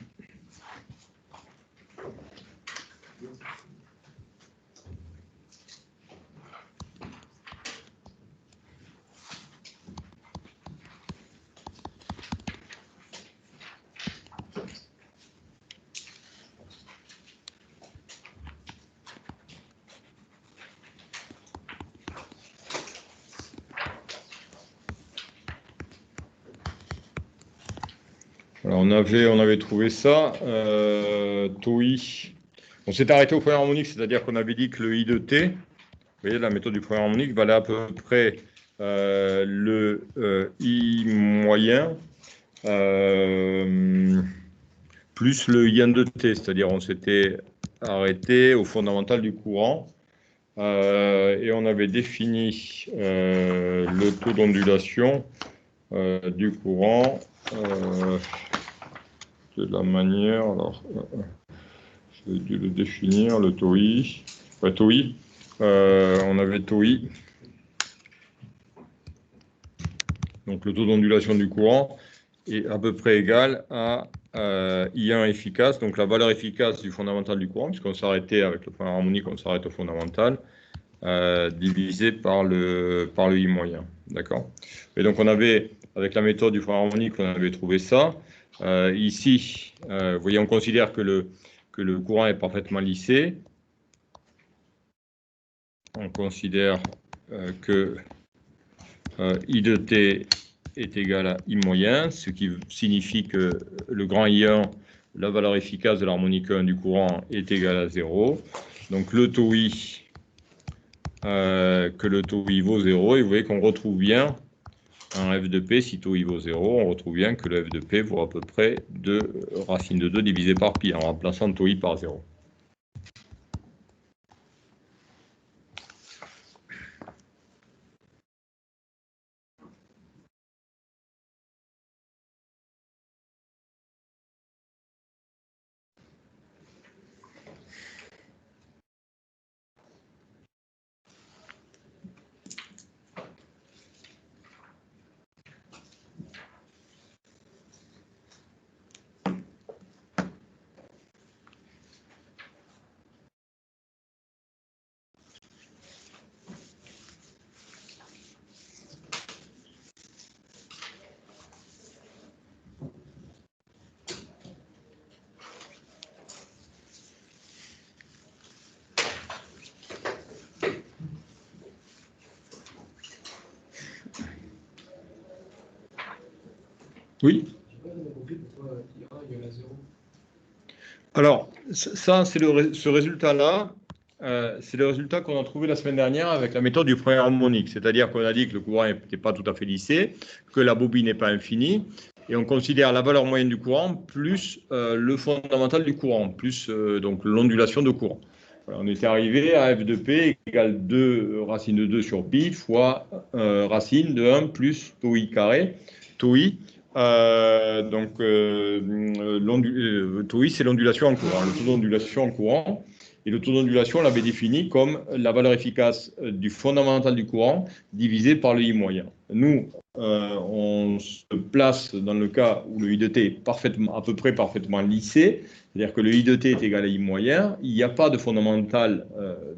Alors on avait trouvé ça, TOI. On s'est arrêté au premier harmonique, c'est-à-dire qu'on avait dit que le I de T, vous voyez, la méthode du premier harmonique, valait à peu près le I moyen plus le I de T, c'est-à-dire on s'était arrêté au fondamental du courant et on avait défini le taux d'ondulation du courant de la manière, alors j'ai dû le définir, le taux I, taux I, on avait taux I, donc le taux d'ondulation du courant est à peu près égal à I1 efficace, donc la valeur efficace du fondamental du courant, puisqu'on s'arrêtait avec le premier harmonique, on s'arrête au fondamental, divisé par le I moyen, d'accord. Et donc on avait, avec la méthode du premier harmonique, on avait trouvé ça. Ici, vous voyez, on considère que le courant est parfaitement lissé. On considère que I de T est égal à I moyen, ce qui signifie que le grand I1, la valeur efficace de l'harmonique 1 du courant, est égal à 0. Donc le taux I, que le taux I vaut 0, et vous voyez qu'on retrouve bien un f de p, si taux I vaut 0, on retrouve bien que le f de p vaut à peu près 2 racine de 2 divisé par pi, en remplaçant taux I par 0. Oui. Alors, ça, ce résultat-là, c'est le résultat qu'on a trouvé la semaine dernière avec la méthode du premier harmonique. C'est-à-dire qu'on a dit que le courant n'était pas tout à fait lissé, que la bobine n'est pas infinie, et on considère la valeur moyenne du courant plus le fondamental du courant, plus donc l'ondulation de courant. Voilà, on était arrivé à f de p égale 2 racine de 2 sur pi fois racine de 1 plus tau i carré. Tau i, TOI, c'est l'ondulation en courant, le taux d'ondulation en courant. Et le taux d'ondulation, on l'avait défini comme la valeur efficace du fondamental du courant divisé par le I moyen. Nous, on se place dans le cas où le I de t est à peu près parfaitement lissé, c'est-à-dire que le I de t est égal à I moyen, il n'y a pas de fondamental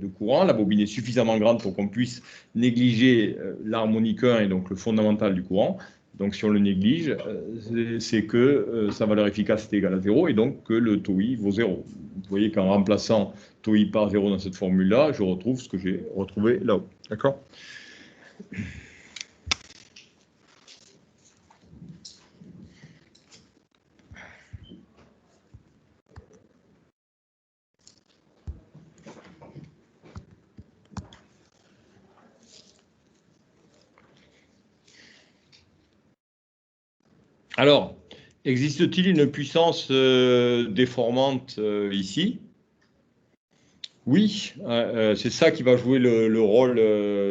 de courant, la bobine est suffisamment grande pour qu'on puisse négliger l'harmonique 1 et donc le fondamental du courant. Donc si on le néglige, c'est que sa valeur efficace est égale à 0 et donc que le taux I vaut 0. Vous voyez qu'en remplaçant taux I par 0 dans cette formule-là, je retrouve ce que j'ai retrouvé là-haut. D'accord ? Alors, existe-t-il une puissance déformante ici ? Oui, c'est ça qui va jouer le rôle.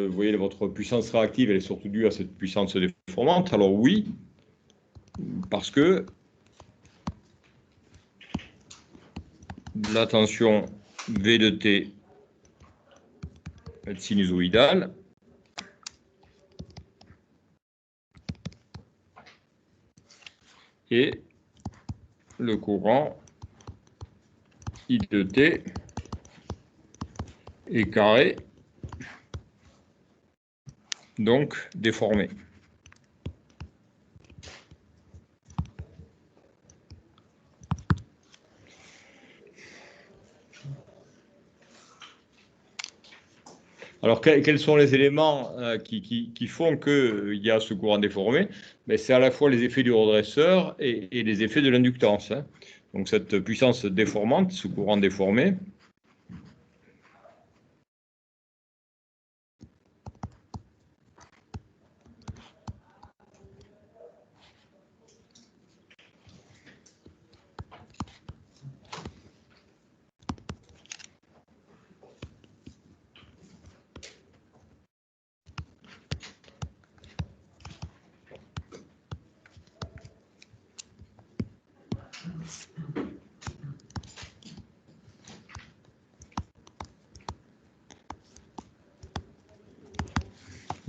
Vous voyez, votre puissance réactive, elle est surtout due à cette puissance déformante. Alors oui, parce que la tension V de t est sinusoïdale. Et le courant I de t est carré, donc déformé. Alors, quels sont les éléments qui font qu'il y a ce courant déformé? C'est à la fois les effets du redresseur et les effets de l'inductance. Donc, cette puissance déformante, ce courant déformé,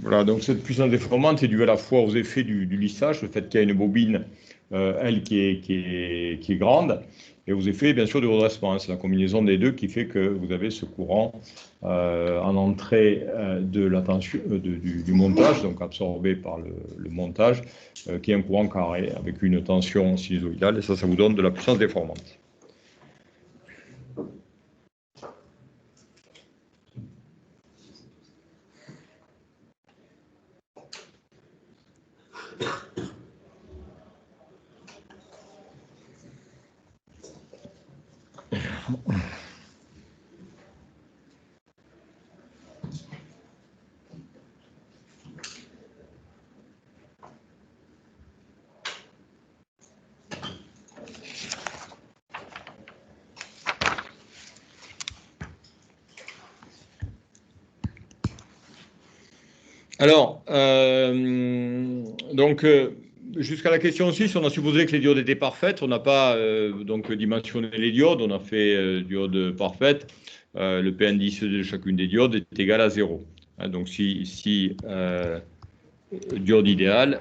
voilà, donc cette puissance déformante est due à la fois aux effets du lissage, le fait qu'il y a une bobine, elle, qui est grande, et aux effets, bien sûr, du redressement. C'est la combinaison des deux qui fait que vous avez ce courant en entrée de la tension, du montage, donc absorbé par le montage, qui est un courant carré avec une tension sinusoïdale, et ça vous donne de la puissance déformante. Alors, jusqu'à la question 6, on a supposé que les diodes étaient parfaites. On n'a pas donc dimensionné les diodes. On a fait diode parfaite. Le P indice de chacune des diodes est égal à 0. Donc, si diode idéale,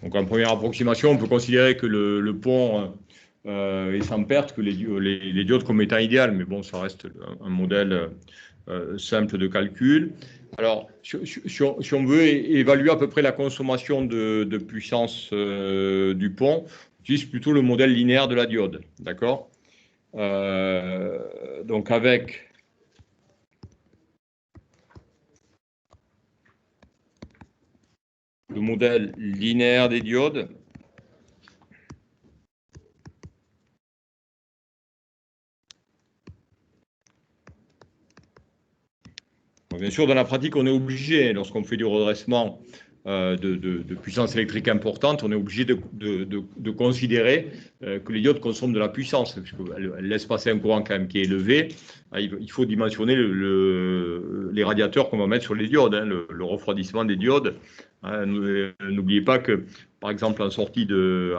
donc en première approximation, on peut considérer que le pont est sans perte, que les diodes comme étant idéales, mais bon, ça reste un modèle simple de calcul. Alors, si on veut évaluer à peu près la consommation de puissance du pont, on utilise plutôt le modèle linéaire de la diode, d'accord? Donc avec le modèle linéaire des diodes, bon, bien sûr, dans la pratique, on est obligé, lorsqu'on fait du redressement, de puissance électrique importante, on est obligé de considérer que les diodes consomment de la puissance, puisqu'elles laissent passer un courant quand même qui est élevé. Il faut dimensionner les radiateurs qu'on va mettre sur les diodes, hein, le refroidissement des diodes. N'oubliez pas que, par exemple, en sortie de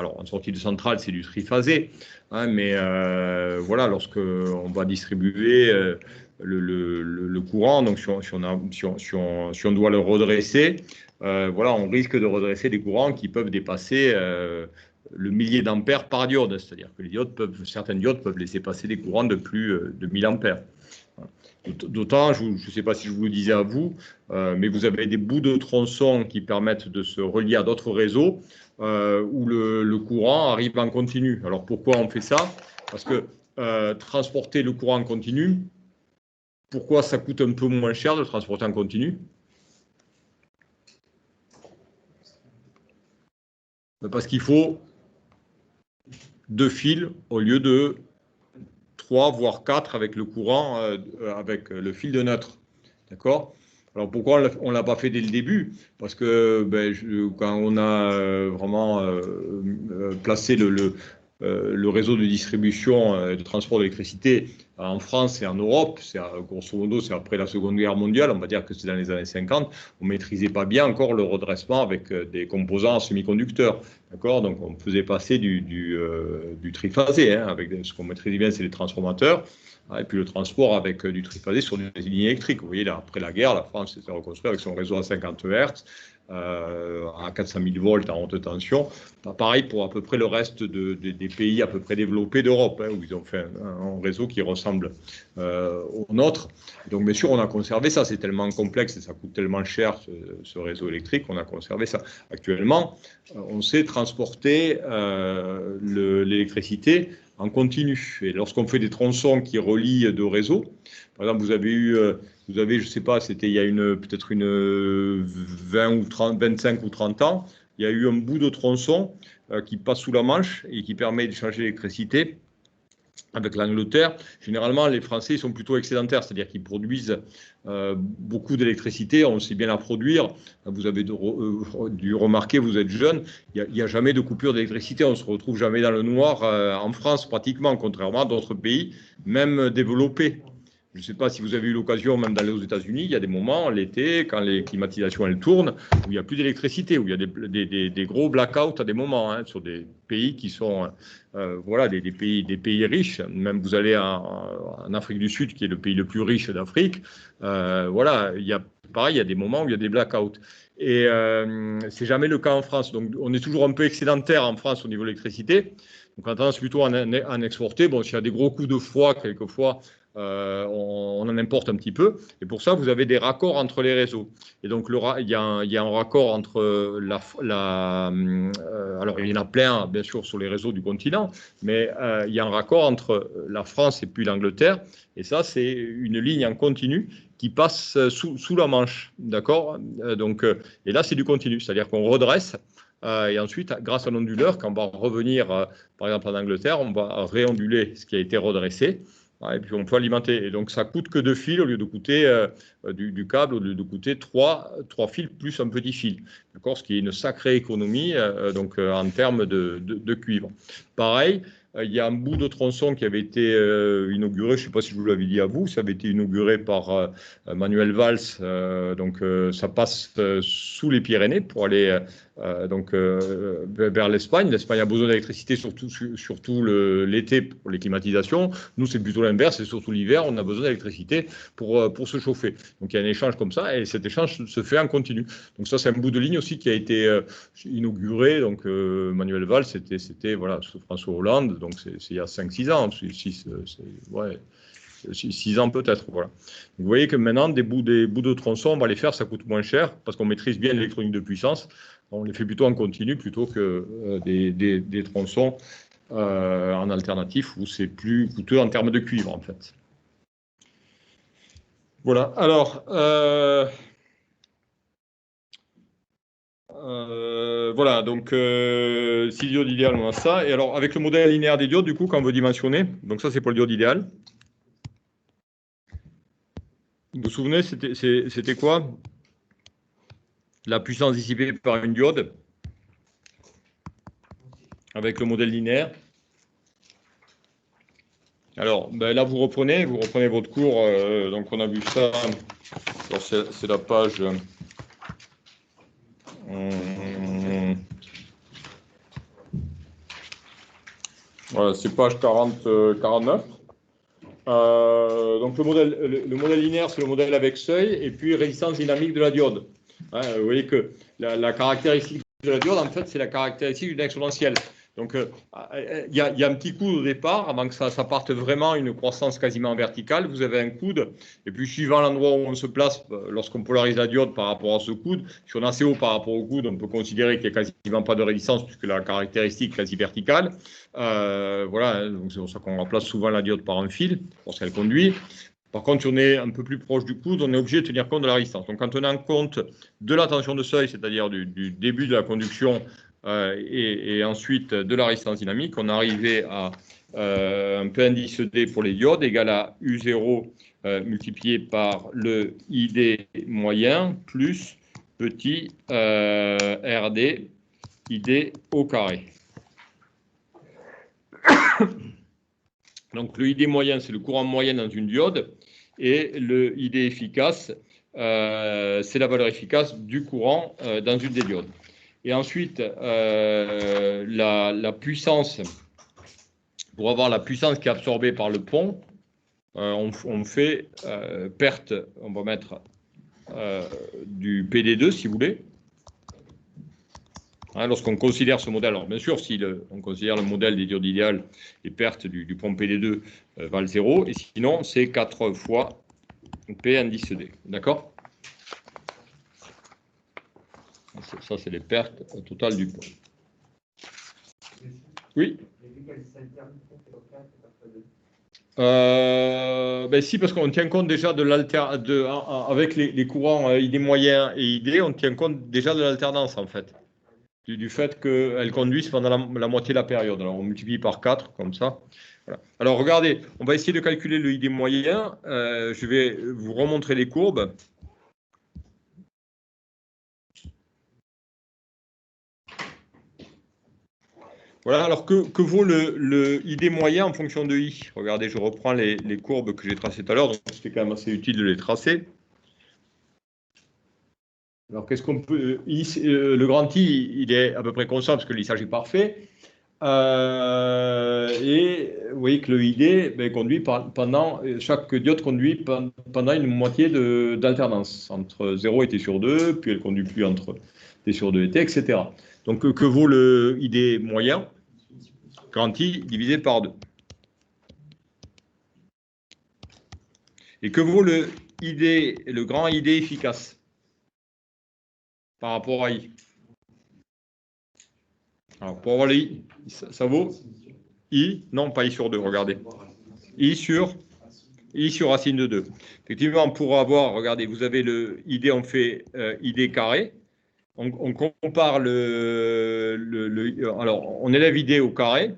centrale, c'est du triphasé, hein, mais voilà, lorsqu'on va distribuer le courant, donc si on doit le redresser, voilà, on risque de redresser des courants qui peuvent dépasser le millier d'ampères par diode, c'est-à-dire que certaines diodes peuvent laisser passer des courants de plus de 1000 ampères. D'autant, je ne sais pas si je vous le disais à vous, mais vous avez des bouts de tronçons qui permettent de se relier à d'autres réseaux où le courant arrive en continu. Alors pourquoi on fait ça? Parce que transporter le courant en continu, pourquoi ça coûte un peu moins cher de transporter en continu? Parce qu'il faut 2 fils au lieu de 3, voire 4 avec le courant, avec le fil de neutre. D'accord? Alors pourquoi on ne l'a pas fait dès le début? Parce que quand on a vraiment placé le réseau de distribution et de transport d'électricité en France et en Europe, grosso modo, c'est après la Seconde Guerre mondiale, on va dire que c'est dans les années 50, on ne maîtrisait pas bien encore le redressement avec des composants en semi-conducteurs. D'accord? Donc on faisait passer du triphasé, hein, avec ce qu'on maîtrisait bien, c'est les transformateurs. Et puis le transport avec du triphasé sur des lignes électriques. Vous voyez, là, après la guerre, la France s'est reconstruite avec son réseau à 50 Hz, à 400 000 volts en haute tension. Pareil pour à peu près le reste des pays à peu près développés d'Europe, hein, où ils ont fait un réseau qui ressemble au nôtre. Donc bien sûr, on a conservé ça. C'est tellement complexe et ça coûte tellement cher, ce réseau électrique, on a conservé ça. Actuellement, on sait transporter l'électricité en continu. Et lorsqu'on fait des tronçons qui relient deux réseaux, par exemple, vous avez, je ne sais pas, c'était il y a peut-être une 20 ou 30, 25 ou 30 ans, il y a eu un bout de tronçon qui passe sous la Manche et qui permet d'échanger l'électricité avec l'Angleterre. Généralement, les Français sont plutôt excédentaires, c'est-à-dire qu'ils produisent beaucoup d'électricité, on sait bien la produire. Vous avez dû remarquer, vous êtes jeune, il n'y a jamais de coupure d'électricité, on ne se retrouve jamais dans le noir en France pratiquement, contrairement à d'autres pays, même développés. Je ne sais pas si vous avez eu l'occasion même d'aller aux États-Unis, il y a des moments, l'été, quand les climatisations elles tournent, où il n'y a plus d'électricité, où il y a des gros blackouts à des moments, hein, sur des pays qui sont voilà, des pays riches. Même vous allez en Afrique du Sud, qui est le pays le plus riche d'Afrique, voilà, pareil, il y a des moments où il y a des blackouts. Et c'est jamais le cas en France. Donc on est toujours un peu excédentaire en France au niveau de l'électricité. Donc on a tendance plutôt à en exporter. Bon, s'il y a des gros coups de froid, quelquefois, on en importe un petit peu. Et pour ça, vous avez des raccords entre les réseaux. Et donc, il y a un raccord entre alors, il y en a plein, bien sûr, sur les réseaux du continent, mais il y a un raccord entre la France et puis l'Angleterre. Et ça, c'est une ligne en continu qui passe sous la Manche. D'accord? Et là, c'est du continu. C'est-à-dire qu'on redresse. Et ensuite, grâce à l'onduleur, quand on va revenir, par exemple, en Angleterre, on va réonduler ce qui a été redressé. Et puis on peut alimenter. Et donc ça coûte que 2 fils au lieu de coûter du câble, au lieu de coûter 3 fils plus un petit fil. D'accord, ce qui est une sacrée économie en termes de cuivre. Pareil, il y a un bout de tronçon qui avait été inauguré, je ne sais pas si je vous l'avais dit à vous, ça avait été inauguré par Manuel Valls. Ça passe sous les Pyrénées pour aller vers l'Espagne. L'Espagne a besoin d'électricité surtout l'été pour les climatisations. Nous, c'est plutôt l'inverse, c'est surtout l'hiver, on a besoin d'électricité pour se chauffer. Donc il y a un échange comme ça et cet échange se fait en continu. Donc ça, c'est un bout de ligne aussi qui a été inauguré. Donc Manuel Valls, c'était voilà, sous François Hollande, donc c'est il y a 5-6 ans, 6 ans peut-être. Voilà. Vous voyez que maintenant, des bouts de tronçons, on va les faire, ça coûte moins cher parce qu'on maîtrise bien l'électronique de puissance. On les fait plutôt en continu plutôt que des tronçons en alternatif où c'est plus coûteux en termes de cuivre, en fait. Voilà. Alors, voilà. Donc, 6 diodes idéales, on a ça. Et alors, avec le modèle linéaire des diodes, du coup, quand on veut dimensionner, donc ça, c'est pour le diode idéal. Vous vous souvenez, c'était quoi? la puissance dissipée par une diode avec le modèle linéaire. Alors, ben là, vous reprenez votre cours. Donc, on a vu ça. Alors, c'est la page. Voilà, c'est page 49. Donc, le modèle linéaire, c'est le modèle avec seuil et puis résistance dynamique de la diode. Hein, vous voyez que la caractéristique de la diode, en fait, c'est la caractéristique d'une exponentielle. Donc, il y a un petit coude au départ, avant que ça parte vraiment une croissance quasiment verticale. Vous avez un coude, et puis suivant l'endroit où on se place, lorsqu'on polarise la diode par rapport à ce coude, si on est assez haut par rapport au coude, on peut considérer qu'il n'y a quasiment pas de résistance, puisque la caractéristique est quasi verticale. Voilà, donc c'est pour ça qu'on remplace souvent la diode par un fil, lorsqu'elle conduit. Par contre, si on est un peu plus proche du coude, on est obligé de tenir compte de la résistance. Donc, en tenant compte de la tension de seuil, c'est-à-dire du début de la conduction, et ensuite de la résistance dynamique, on arrivait à un P indice D pour les diodes égal à U0 multiplié par le ID moyen plus petit RD ID au carré. Donc le ID moyen, c'est le courant moyen dans une diode, et le ID efficace, c'est la valeur efficace du courant dans une des diodes. Et ensuite, la puissance, pour avoir la puissance qui est absorbée par le pont, on fait perte, on va mettre du PD2 si vous voulez. Hein, lorsqu'on considère ce modèle, alors bien sûr, si on considère le modèle des diodes idéales, les pertes du pont PD2 valent 0, et sinon, c'est 4 fois P indice D. D'accord? Ça, c'est les pertes totales du pont. Oui. Ben si, parce qu'on tient compte déjà avec les courants ID moyen et ID, on tient compte déjà de l'alternance en fait. Du fait qu'elles conduisent pendant la moitié de la période. Alors on multiplie par 4 comme ça. Voilà. Alors regardez, on va essayer de calculer le ID moyen. Je vais vous remontrer les courbes. Voilà, alors que vaut le ID moyen en fonction de I? Regardez, je reprends les courbes que j'ai tracées tout à l'heure, donc c'était quand même assez utile de les tracer. Alors qu'est-ce qu'on peut... le grand I, il est à peu près constant parce que le lissage est parfait. Et vous voyez que le ID conduit chaque diode conduit pendant une moitié d'alternance, entre 0 et T sur 2, puis elle conduit plus entre T sur 2 et T, etc. Donc que vaut le ID moyen? Grand I divisé par 2. Et que vaut le grand ID efficace par rapport à I? Alors pour avoir le I, ça vaut I, non pas I sur 2, regardez. I sur racine de 2. Effectivement, pour avoir, regardez, vous avez le ID, on fait ID carré. On compare alors, on élève ID au carré.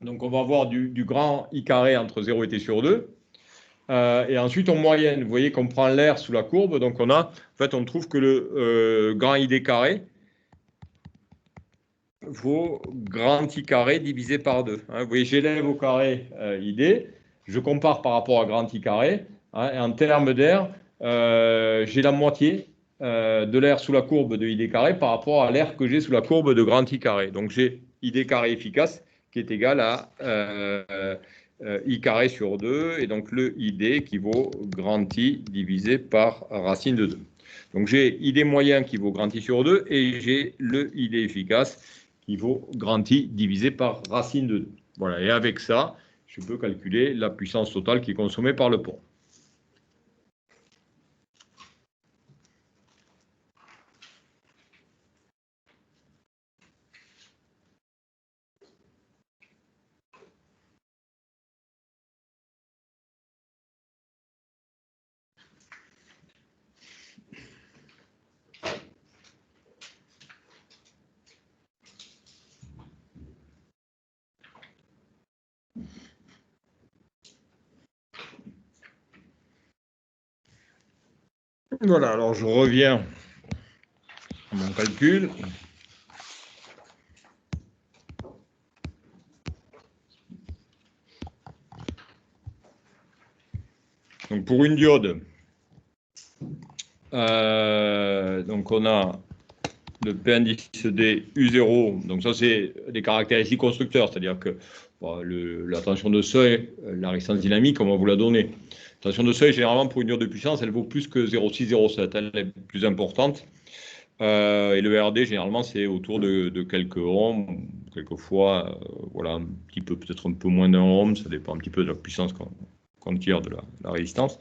Donc, on va avoir du grand I carré entre 0 et T sur 2. Et ensuite, on moyenne. Vous voyez qu'on prend l'air sous la courbe. Donc, en fait, on trouve que le grand ID carré vaut grand I carré divisé par 2. Hein, vous voyez, j'élève au carré ID. Je compare par rapport à grand I carré. Hein, et en termes d'air, j'ai la moitié de l'air sous la courbe de ID carré par rapport à l'air que j'ai sous la courbe de grand I carré. Donc, j'ai ID carré efficace qui est égal à I carré sur 2, et donc le ID qui vaut grand I divisé par racine de 2. Donc j'ai ID moyen qui vaut grand I sur 2, et j'ai le ID efficace qui vaut grand I divisé par racine de 2. Voilà, et avec ça, je peux calculer la puissance totale qui est consommée par le pont. Voilà, alors je reviens mon calcul. Donc pour une diode, donc on a le P indice D U0, donc ça c'est des caractéristiques constructeurs, c'est-à-dire que bon, la tension de seuil, la résistance dynamique, on va vous la donner. La tension de seuil, généralement pour une diode de puissance, elle vaut plus que 0,6, 0,7, elle est plus importante. Et le RD, généralement, c'est autour de quelques ohms, quelquefois, voilà, un petit peu, peut-être un peu moins d'un ohm, ça dépend un petit peu de la puissance qu'on tire de la résistance.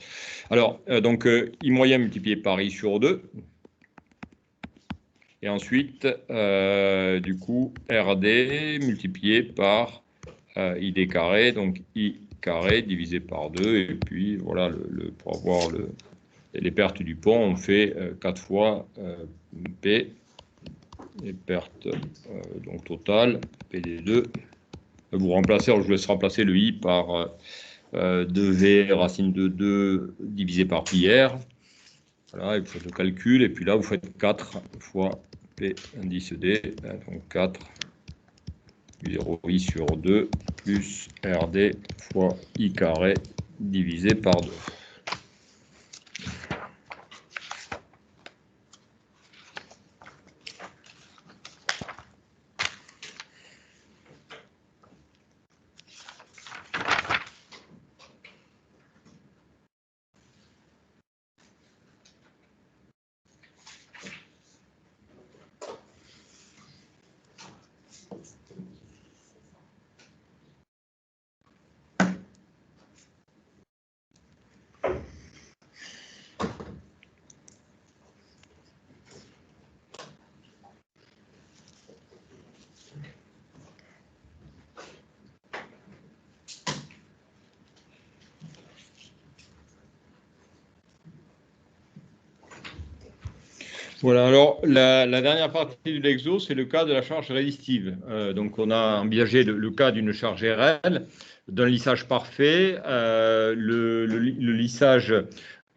Alors, donc, I moyen multiplié par I sur 2. Et ensuite, du coup, RD multiplié par ID carré, donc I carré divisé par 2. Et puis, voilà, pour avoir les pertes du pont, on fait 4 fois P. Les pertes donc totales, PD2. Vous remplacez, alors je vous laisse remplacer le I par 2V racine de 2 divisé par pi R. Voilà, et vous faites le calcul, et puis là vous faites 4 fois P indice D, donc 4 0I sur 2 plus RD fois I carré divisé par 2. Voilà, alors la dernière partie de l'exo, c'est le cas de la charge résistive. Donc on a envisagé le cas d'une charge RL, d'un lissage parfait. Le lissage,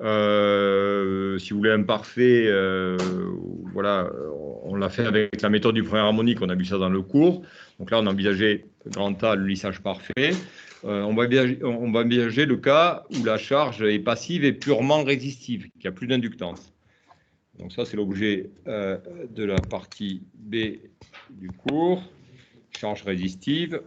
si vous voulez, imparfait, voilà, on l'a fait avec la méthode du premier harmonique, on a vu ça dans le cours. Donc là, on a envisagé grand A, le lissage parfait. On va envisager le cas où la charge est passive et purement résistive, qu'il n'y a plus d'inductance. Donc ça, c'est l'objet de la partie B du cours, charge résistive.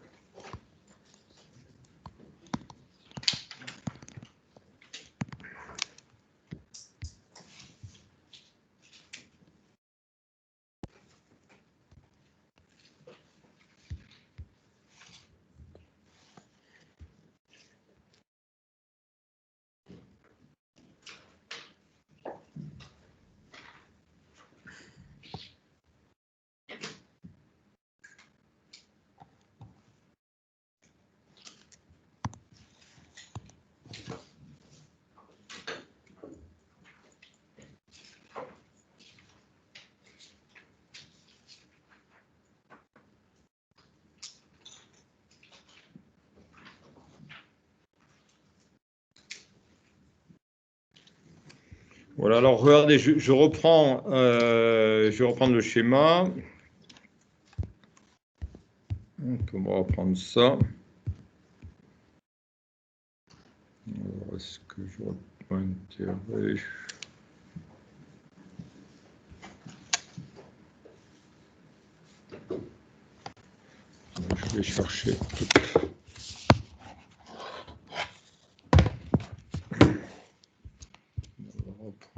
Voilà, alors regardez, je reprends le schéma. Donc, on va reprendre ça. Alors, est-ce que j'aurais pas intérêt? Je vais chercher.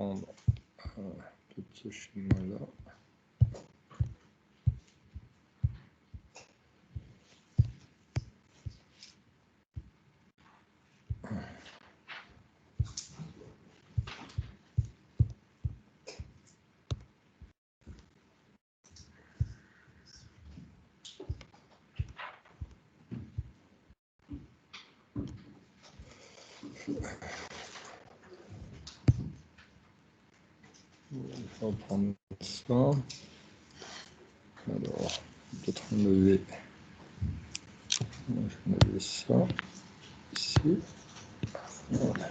On va reprendre tout ce schéma-là. On va prendre ça. Alors, peut-être enlever. Je vais enlever ça ici. Voilà.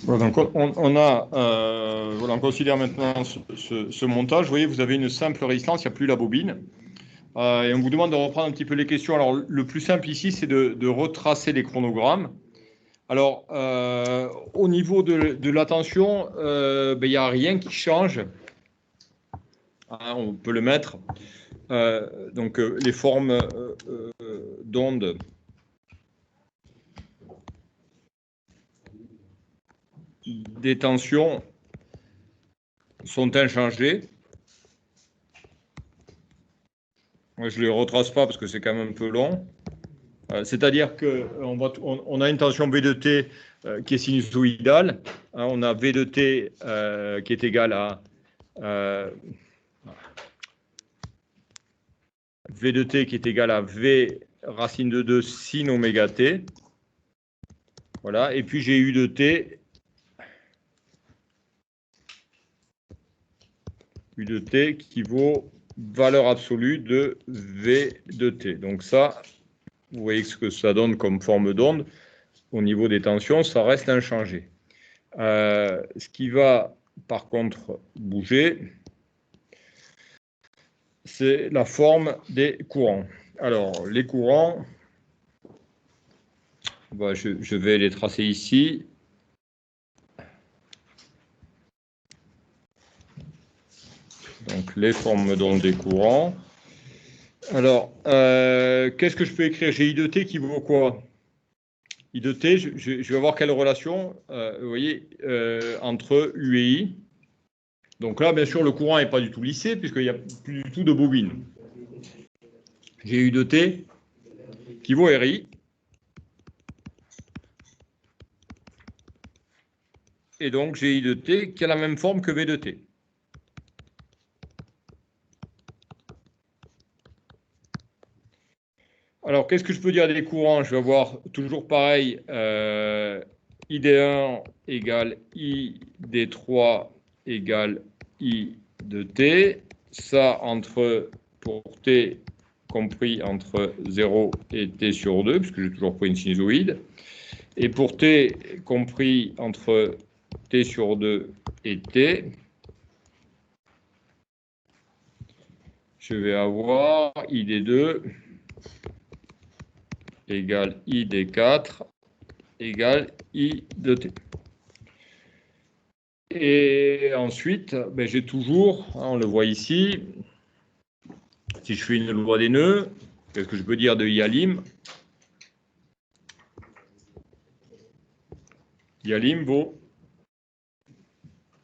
Voilà, donc voilà, on considère maintenant ce montage. Vous voyez, vous avez une simple résistance, il n'y a plus la bobine. Et on vous demande de reprendre un petit peu les questions. Alors, le plus simple ici, c'est de retracer les chronogrammes. Alors, au niveau de la tension, il n'y a rien qui change. On peut le mettre. Donc, les formes d'ondes des tensions sont inchangées. Je ne les retrace pas parce que c'est quand même un peu long. C'est-à-dire qu'on a une tension V de T qui est sinusoïdale. On a V de T qui est égal à V de T qui est égal à V racine de 2 sin oméga T. Voilà. Et puis j'ai U de T. U de T qui vaut valeur absolue de V de T. Donc ça, vous voyez ce que ça donne comme forme d'onde. Au niveau des tensions, ça reste inchangé. Ce qui va, par contre, bouger, c'est la forme des courants. Alors, les courants, je vais les tracer ici. Donc, les formes d'onde des courants. Alors, qu'est-ce que je peux écrire? J'ai I de T qui vaut quoi? I de T, je vais voir quelle relation, vous voyez, entre U et I. Donc là, bien sûr, le courant n'est pas du tout lissé, puisqu'il n'y a plus du tout de bobine. J'ai U de T qui vaut RI. Et donc, j'ai I de T qui a la même forme que V de T. Alors, qu'est-ce que je peux dire des courants? Je vais avoir toujours pareil, I d1 égale I d3 égale I de T. Ça, pour T compris entre 0 et T sur 2, puisque j'ai toujours pris une sinusoïde. Et pour T compris entre T sur 2 et T, je vais avoir I d2 égale I d4 égale I de T. Et ensuite, j'ai toujours, on le voit ici, si je fais une loi des nœuds, qu'est-ce que je peux dire de I alim? I alim vaut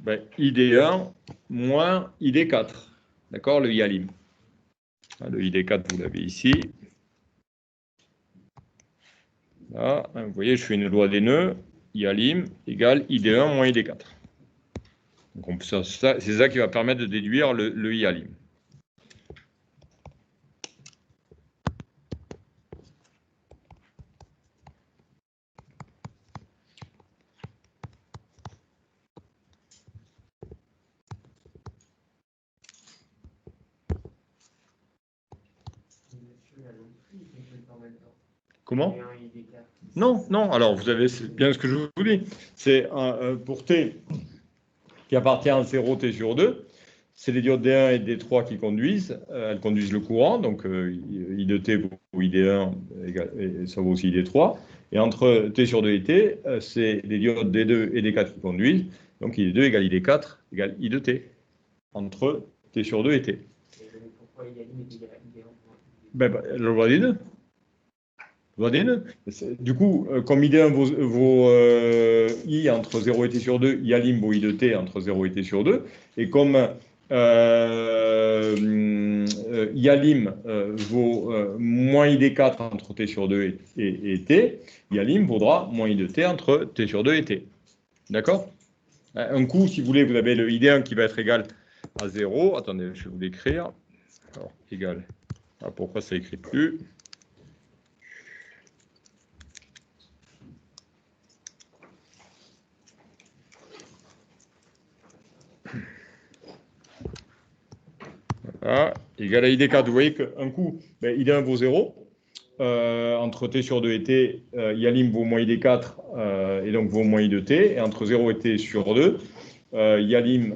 I d1 moins I d4. D'accord, le I alim. Le I d4, vous l'avez ici. Là, vous voyez, je fais une loi des nœuds. I alim égale I d1 moins I d4. Donc c'est ça qui va permettre de déduire le I alim. Comment? Non, non. Alors, vous avez bien ce que je vous dis. C'est pour T, qui appartient à 0 T sur 2. C'est les diodes D1 et D3 qui conduisent. Elles conduisent le courant, donc I de T vaut ID1, et ça vaut aussi ID3. Et entre T sur 2 et T, c'est les diodes D2 et D4 qui conduisent. Donc ID2 égale ID4 égale I de T, entre T sur 2 et T. Et pourquoi IALIM est égal à ID1? La loi des deux. Du coup, comme ID1 vaut I entre 0 et T sur 2, IALIM vaut I de T entre 0 et T sur 2. Et comme IALIM vaut moins ID4 entre T sur 2 et T, IALIM vaudra moins I de T entre T sur 2 et T. D'accord? Un coup, si vous voulez, vous avez le ID1 qui va être égal à 0. Attendez, je vais vous l'écrire. Alors, égal. Ah, pourquoi ça n'écrit plus? Voilà, égal à ID4. Vous voyez qu'un coup, ID1 vaut 0. Entre T sur 2 et T, IALIM vaut moins ID4 et donc vaut moins I de T. Et entre 0 et T sur 2, IALIM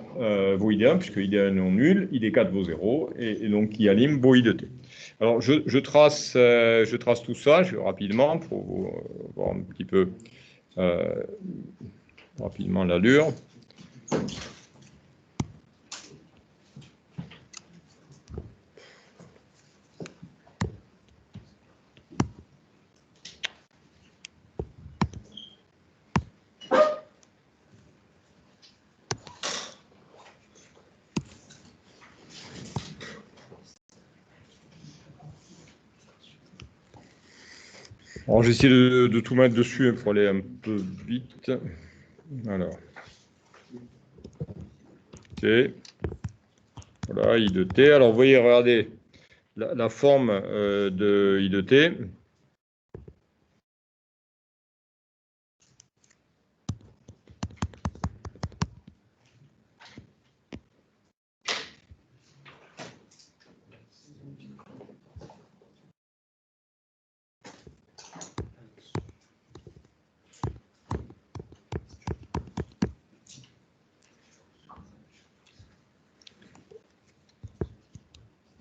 vaut ID1 puisque ID1 est non nul, ID4 vaut 0 et donc IALIM vaut I de T. Alors je trace tout ça, je vais rapidement pour vous voir un petit peu rapidement l'allure. Alors, j'essaie de tout mettre dessus pour aller un peu vite. Alors, T. Voilà, I de T. Alors, vous voyez, regardez la forme de I de T.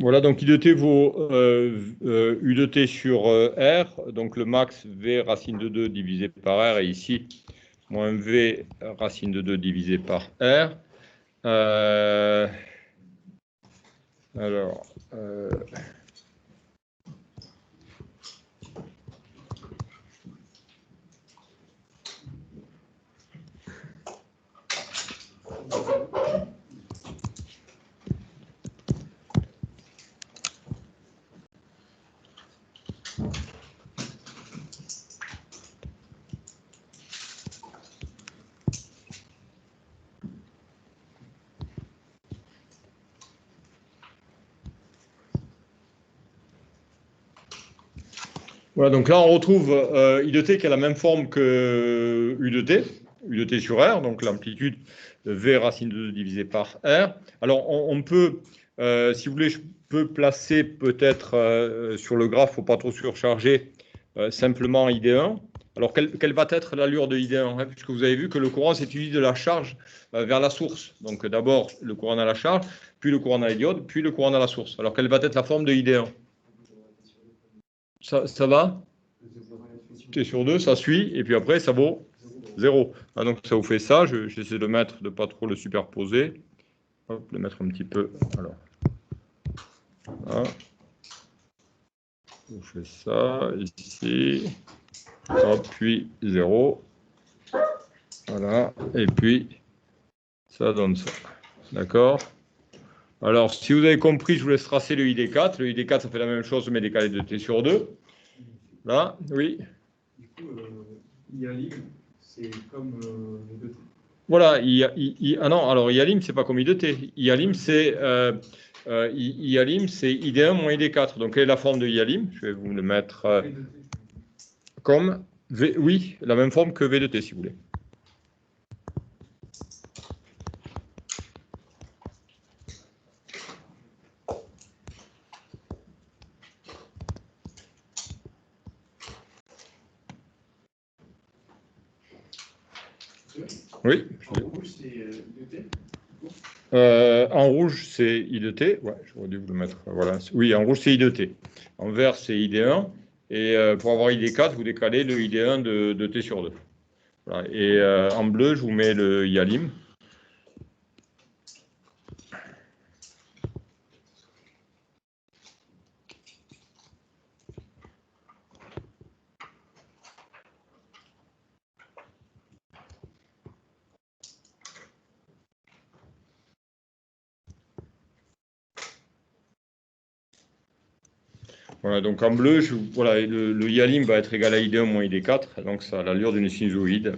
Voilà, donc I de T vaut U de T sur R, donc le max V racine de 2 divisé par R, et ici, moins V racine de 2 divisé par R. Alors, voilà, donc là, on retrouve I de T qui a la même forme que U de T sur R, donc l'amplitude V racine de 2 divisé par R. Alors, on peut, si vous voulez, je peux placer peut-être sur le graphe, il ne faut pas trop surcharger, simplement ID1. Alors, quelle va être l'allure de ID1 puisque vous avez vu que le courant s'utilise de la charge vers la source. Donc, d'abord, le courant à la charge, puis le courant à la diode, puis le courant à la source. Alors, quelle va être la forme de ID1? Ça va? T sur 2, ça suit, et puis après, ça vaut 0. Ah, donc, ça vous fait ça. J'essaie de mettre, de ne pas trop le superposer. Hop, le mettre un petit peu. Alors, voilà. Je fais ça, ici. Hop, puis 0. Voilà, et puis, ça donne ça. D'accord? Alors, si vous avez compris, je vous laisse tracer le ID4. Le ID4, ça fait la même chose, mais décalé de T sur 2. Là, oui. Du coup, IALIM, c'est comme les deux T. Voilà, ah non, alors IALIM, c'est pas comme I de T. IALIM, c'est ID1 moins ID4. Donc, quelle est la forme de IALIM? Je vais vous le mettre comme V, oui, la même forme que V de T, si vous voulez. Oui. En rouge, c'est IDT. En rouge, c'est I de T. Ouais, j'aurais dû vous le mettre. Voilà. Oui, en rouge, c'est I de T. En vert, c'est ID1. Et pour avoir ID4, vous décalez le ID1 de T sur 2. Voilà. Et en bleu, je vous mets le IALIM. Voilà, donc en bleu, voilà, le IALIM va être égal à ID1 moins ID4, donc ça a l'allure d'une sinusoïde.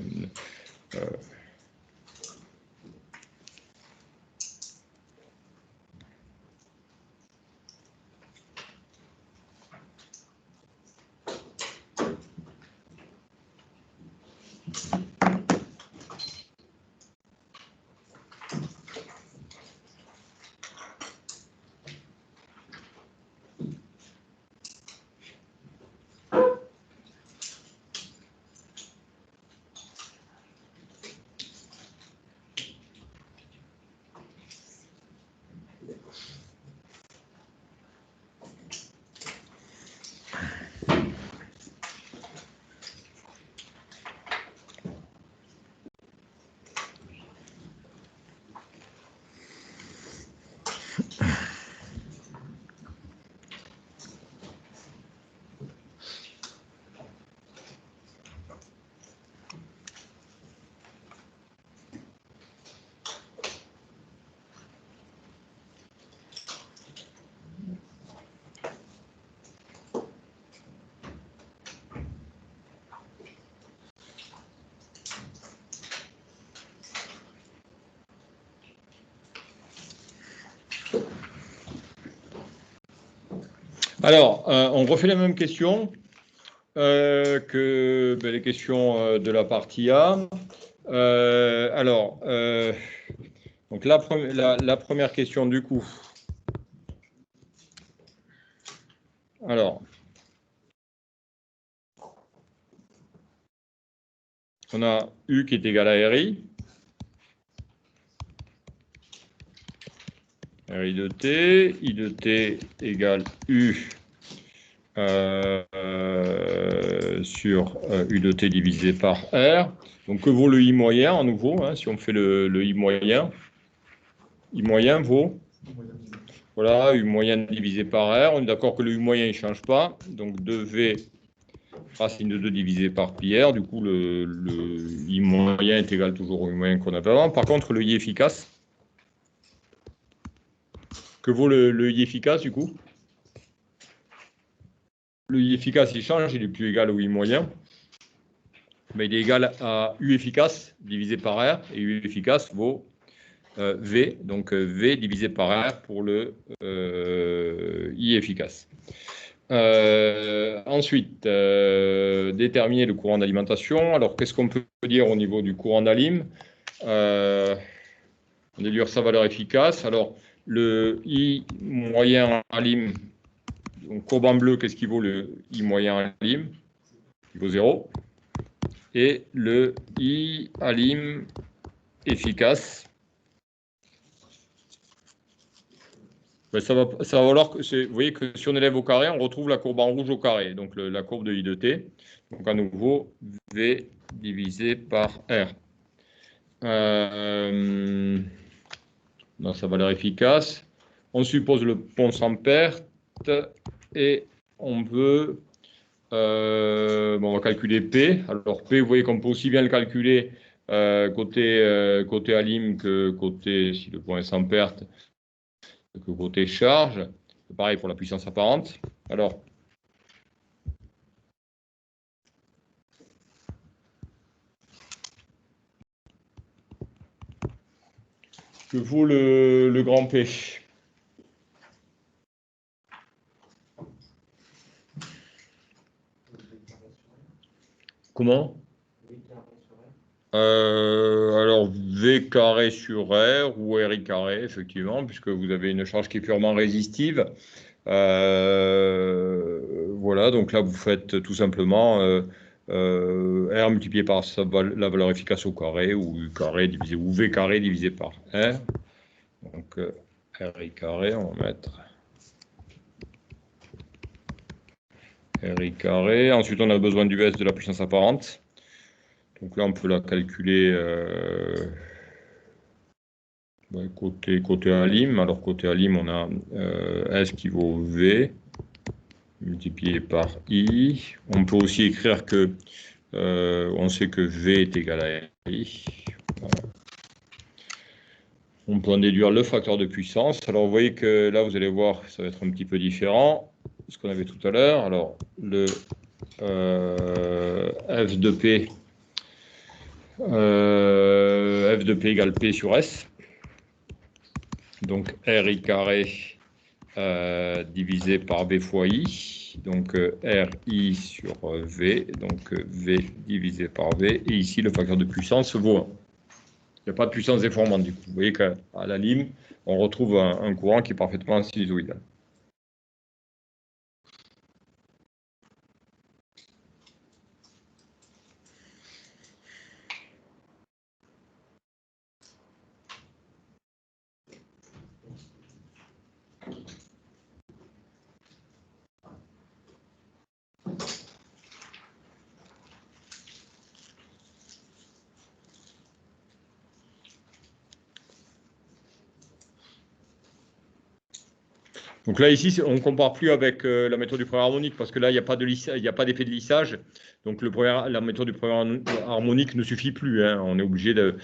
Alors, on refait la même question que les questions de la partie A. Donc la première question du coup. Alors, on a U qui est égal à RI. RI de T, I de T égale U sur U de T divisé par R. Donc, que vaut le I moyen à nouveau, hein, si on fait le I moyen? I moyen vaut, voilà, U moyen divisé par R. On est d'accord que le U moyen, il ne change pas. Donc, 2V racine de 2 divisé par pi R. Du coup, le I moyen est égal toujours au I moyen qu'on avait avant. Par contre, le I efficace, que vaut le I efficace, du coup? Le I efficace, il change, il est plus égal au I moyen. Mais il est égal à U efficace divisé par R. Et U efficace vaut V. Donc, V divisé par R pour le I efficace. Ensuite, déterminer le courant d'alimentation. Alors, qu'est-ce qu'on peut dire au niveau du courant d'alim? On déduire sa valeur efficace. Alors, le I moyen alim, donc courbe en bleu, qu'est-ce qui vaut le I moyen alim? Il vaut 0. Et le I alim efficace, ben ça va valoir que vous voyez que si on élève au carré, on retrouve la courbe en rouge au carré, donc la courbe de I de T. Donc à nouveau, V divisé par R. Dans sa valeur efficace, on suppose le pont sans perte et on veut, on va calculer P. Alors P, vous voyez qu'on peut aussi bien le calculer côté alim que côté, si le pont est sans perte, que côté charge. C'est pareil pour la puissance apparente. Alors, que vaut le grand P? Comment? Alors, V carré sur R ou RI carré, effectivement, puisque vous avez une charge qui est purement résistive. Voilà, donc là, vous faites tout simplement R multiplié par la valeur efficace au carré, ou U carré divisé, ou V carré divisé par R. Donc, RI carré, on va mettre RI carré. Ensuite, on a besoin du S de la puissance apparente. Donc là, on peut la calculer côté alim. Alors, côté alim, on a S qui vaut V multiplié par I. On peut aussi écrire que on sait que V est égal à I. Voilà. On peut en déduire le facteur de puissance. Alors, vous voyez que là, vous allez voir, ça va être un petit peu différent de ce qu'on avait tout à l'heure. Alors, le F de P, F de P égale P sur S. Donc, RI carré divisé par B fois I. Donc, RI sur V. Donc, V divisé par V. Et ici, le facteur de puissance vaut 1. Il n'y a pas de puissance déformante du coup. Vous voyez qu'à la lime, on retrouve un courant qui est parfaitement sinusoïdal. Donc là, ici, on ne compare plus avec la méthode du premier harmonique, parce que là, il n'y a pas d'effet de lissage. Donc la méthode du premier harmonique ne suffit plus. Hein. On est obligé de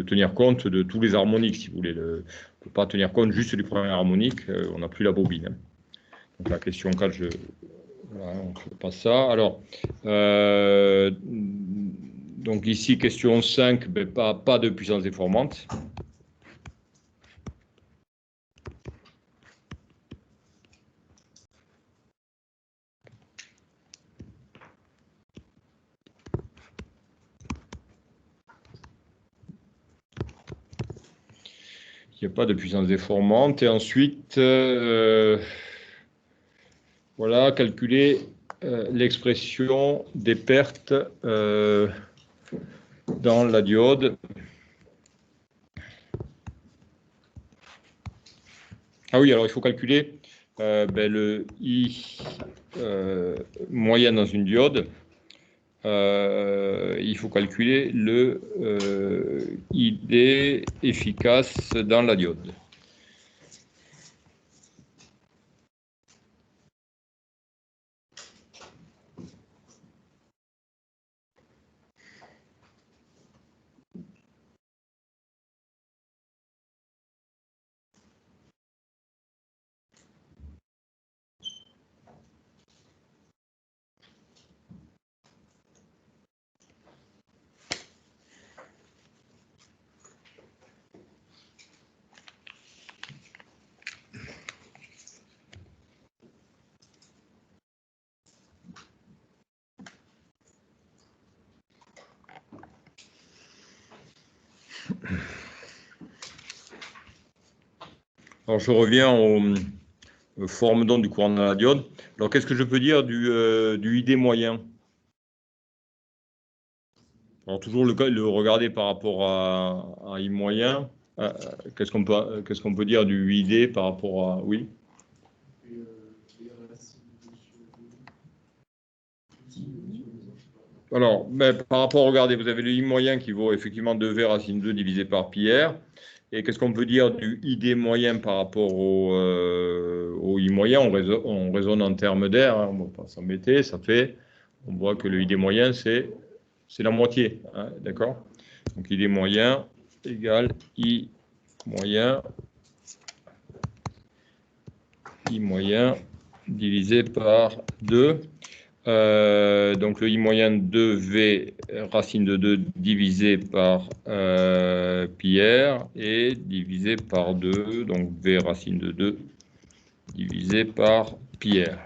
tenir compte de tous les harmoniques, si vous voulez. On ne peut pas tenir compte juste du premier harmonique, on n'a plus la bobine. Hein. Donc la question 4, voilà, on ne fait pas ça. Alors, donc ici, question 5, pas de puissance déformante. Il n'y a pas de puissance déformante. Et ensuite, voilà, calculer l'expression des pertes dans la diode. Ah oui, alors il faut calculer le I moyen dans une diode. Il faut calculer le ID efficace dans la diode. Alors je reviens aux formes d'onde du courant dans la diode. Alors qu'est-ce que je peux dire du ID moyen? Alors toujours le regarder par rapport à I moyen. Qu'est-ce qu'on peut dire du ID par rapport à... Oui. Alors, par rapport, regardez, vous avez le I moyen qui vaut effectivement 2V racine 2 divisé par pi r. Et qu'est-ce qu'on peut dire du ID moyen par rapport au I moyen? On raisonne en termes d'air, hein, on ne va pas s'embêter, on voit que le ID moyen, c'est la moitié, hein, d'accord? Donc ID moyen égale I moyen divisé par 2. Donc le I moyen de V racine de 2 divisé par pi r et divisé par 2, donc V racine de 2 divisé par pi r.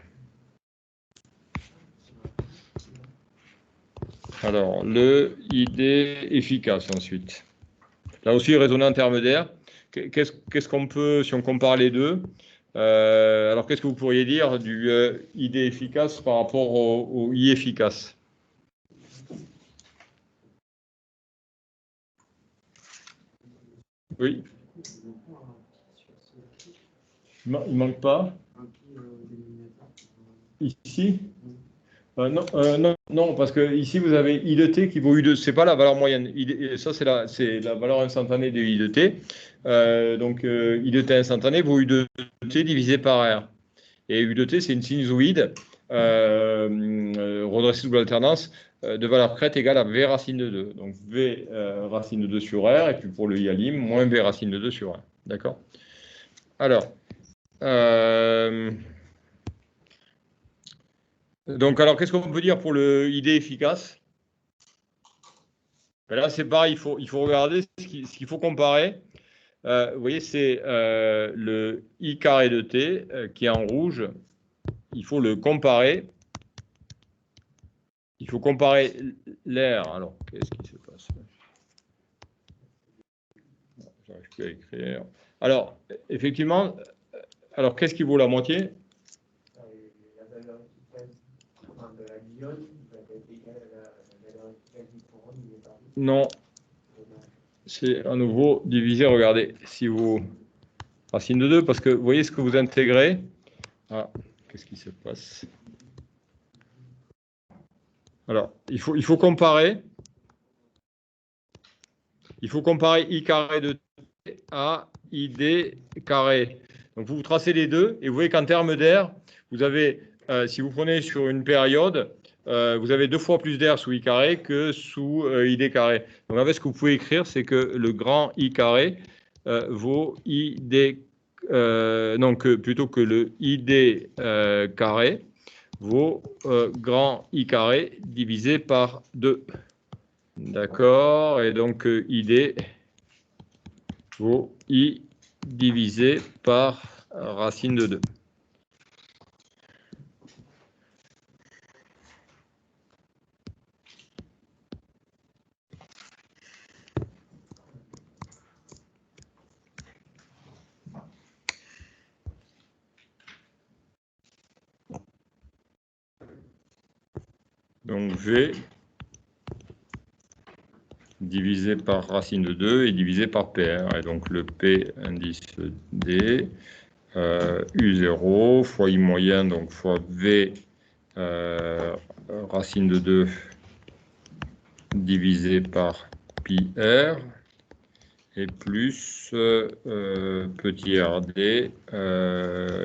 Alors le ID efficace ensuite. Là aussi raisonner en termes d'air. Qu'est-ce qu'on peut, si on compare les deux, Alors, qu'est-ce que vous pourriez dire du ID efficace par rapport au I efficace? Oui. Il manque pas? Ici? Non, parce que ici vous avez I de t qui vaut U de, c'est pas la valeur moyenne. Ça c'est la valeur instantanée de I de t. Donc I de t instantané vaut U de t divisé par R. Et U de t c'est une sinusoïde redressée double alternance de valeur crête égale à V racine de 2. Donc V racine de 2 sur R, et puis pour le I à Lim, moins V racine de 2 sur R. D'accord? Alors, donc, alors, qu'est-ce qu'on peut dire pour le ID efficace? Ben là, c'est pareil, il faut regarder ce qu'il faut comparer. Vous voyez, c'est le I carré de t qui est en rouge. Il faut le comparer. Il faut comparer l'air. Alors, qu'est-ce qui se passe? J'arrive plus à écrire. Alors, effectivement, alors qu'est-ce qui vaut la moitié? La valeur efficace de la diode va être égale à la valeur efficace du courant divisé par I. Non. C'est à nouveau divisé, regardez, si vous racine de 2, parce que vous voyez ce que vous intégrez. Ah, qu'est-ce qui se passe? Alors, il faut comparer. Il faut comparer I carré de t à ID carré. Donc, vous tracez les deux, et vous voyez qu'en termes d'air, vous avez, si vous prenez sur une période, vous avez 2 fois plus d'air sous I carré que sous ID carré. Donc, en fait, ce que vous pouvez écrire, c'est que le grand I carré vaut ID, plutôt que le ID carré vaut grand I carré divisé par 2. D'accord, et donc ID vaut I divisé par racine de 2. Donc V divisé par racine de 2 et divisé par PR. Et donc le P indice D, U0 fois I moyen, donc fois V racine de 2 divisé par pi R, et plus petit RD,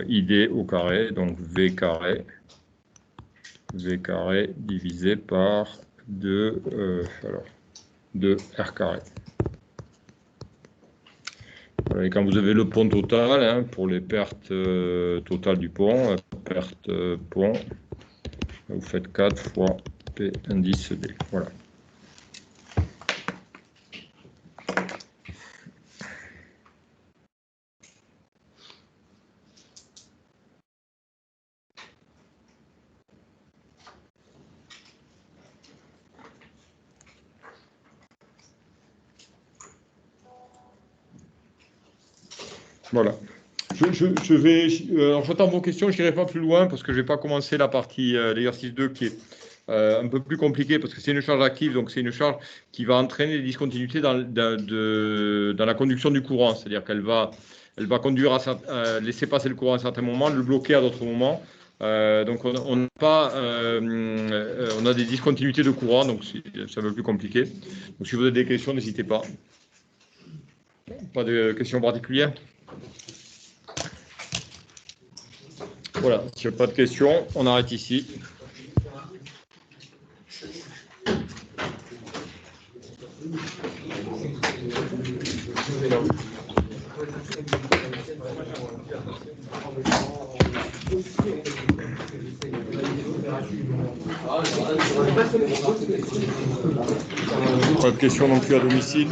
ID au carré, donc V carré divisé par 2 R carré. Voilà, et quand vous avez le pont total, hein, pour les pertes totales du pont, perte pont, vous faites 4 fois P indice D. Voilà. Voilà. Alors j'attends vos questions, je n'irai pas plus loin parce que je ne vais pas commencer la partie, l'exercice 2 qui est un peu plus compliqué parce que c'est une charge active, donc c'est une charge qui va entraîner des discontinuités dans la conduction du courant, c'est-à-dire qu'elle va conduire à laisser passer le courant à un certain moment, le bloquer à d'autres moments. Donc on a des discontinuités de courant, donc c'est un peu plus compliqué. Donc si vous avez des questions, n'hésitez pas. Pas de questions particulières? Voilà, s'il n'y a pas de questions, on arrête ici. Pas de questions non plus à domicile.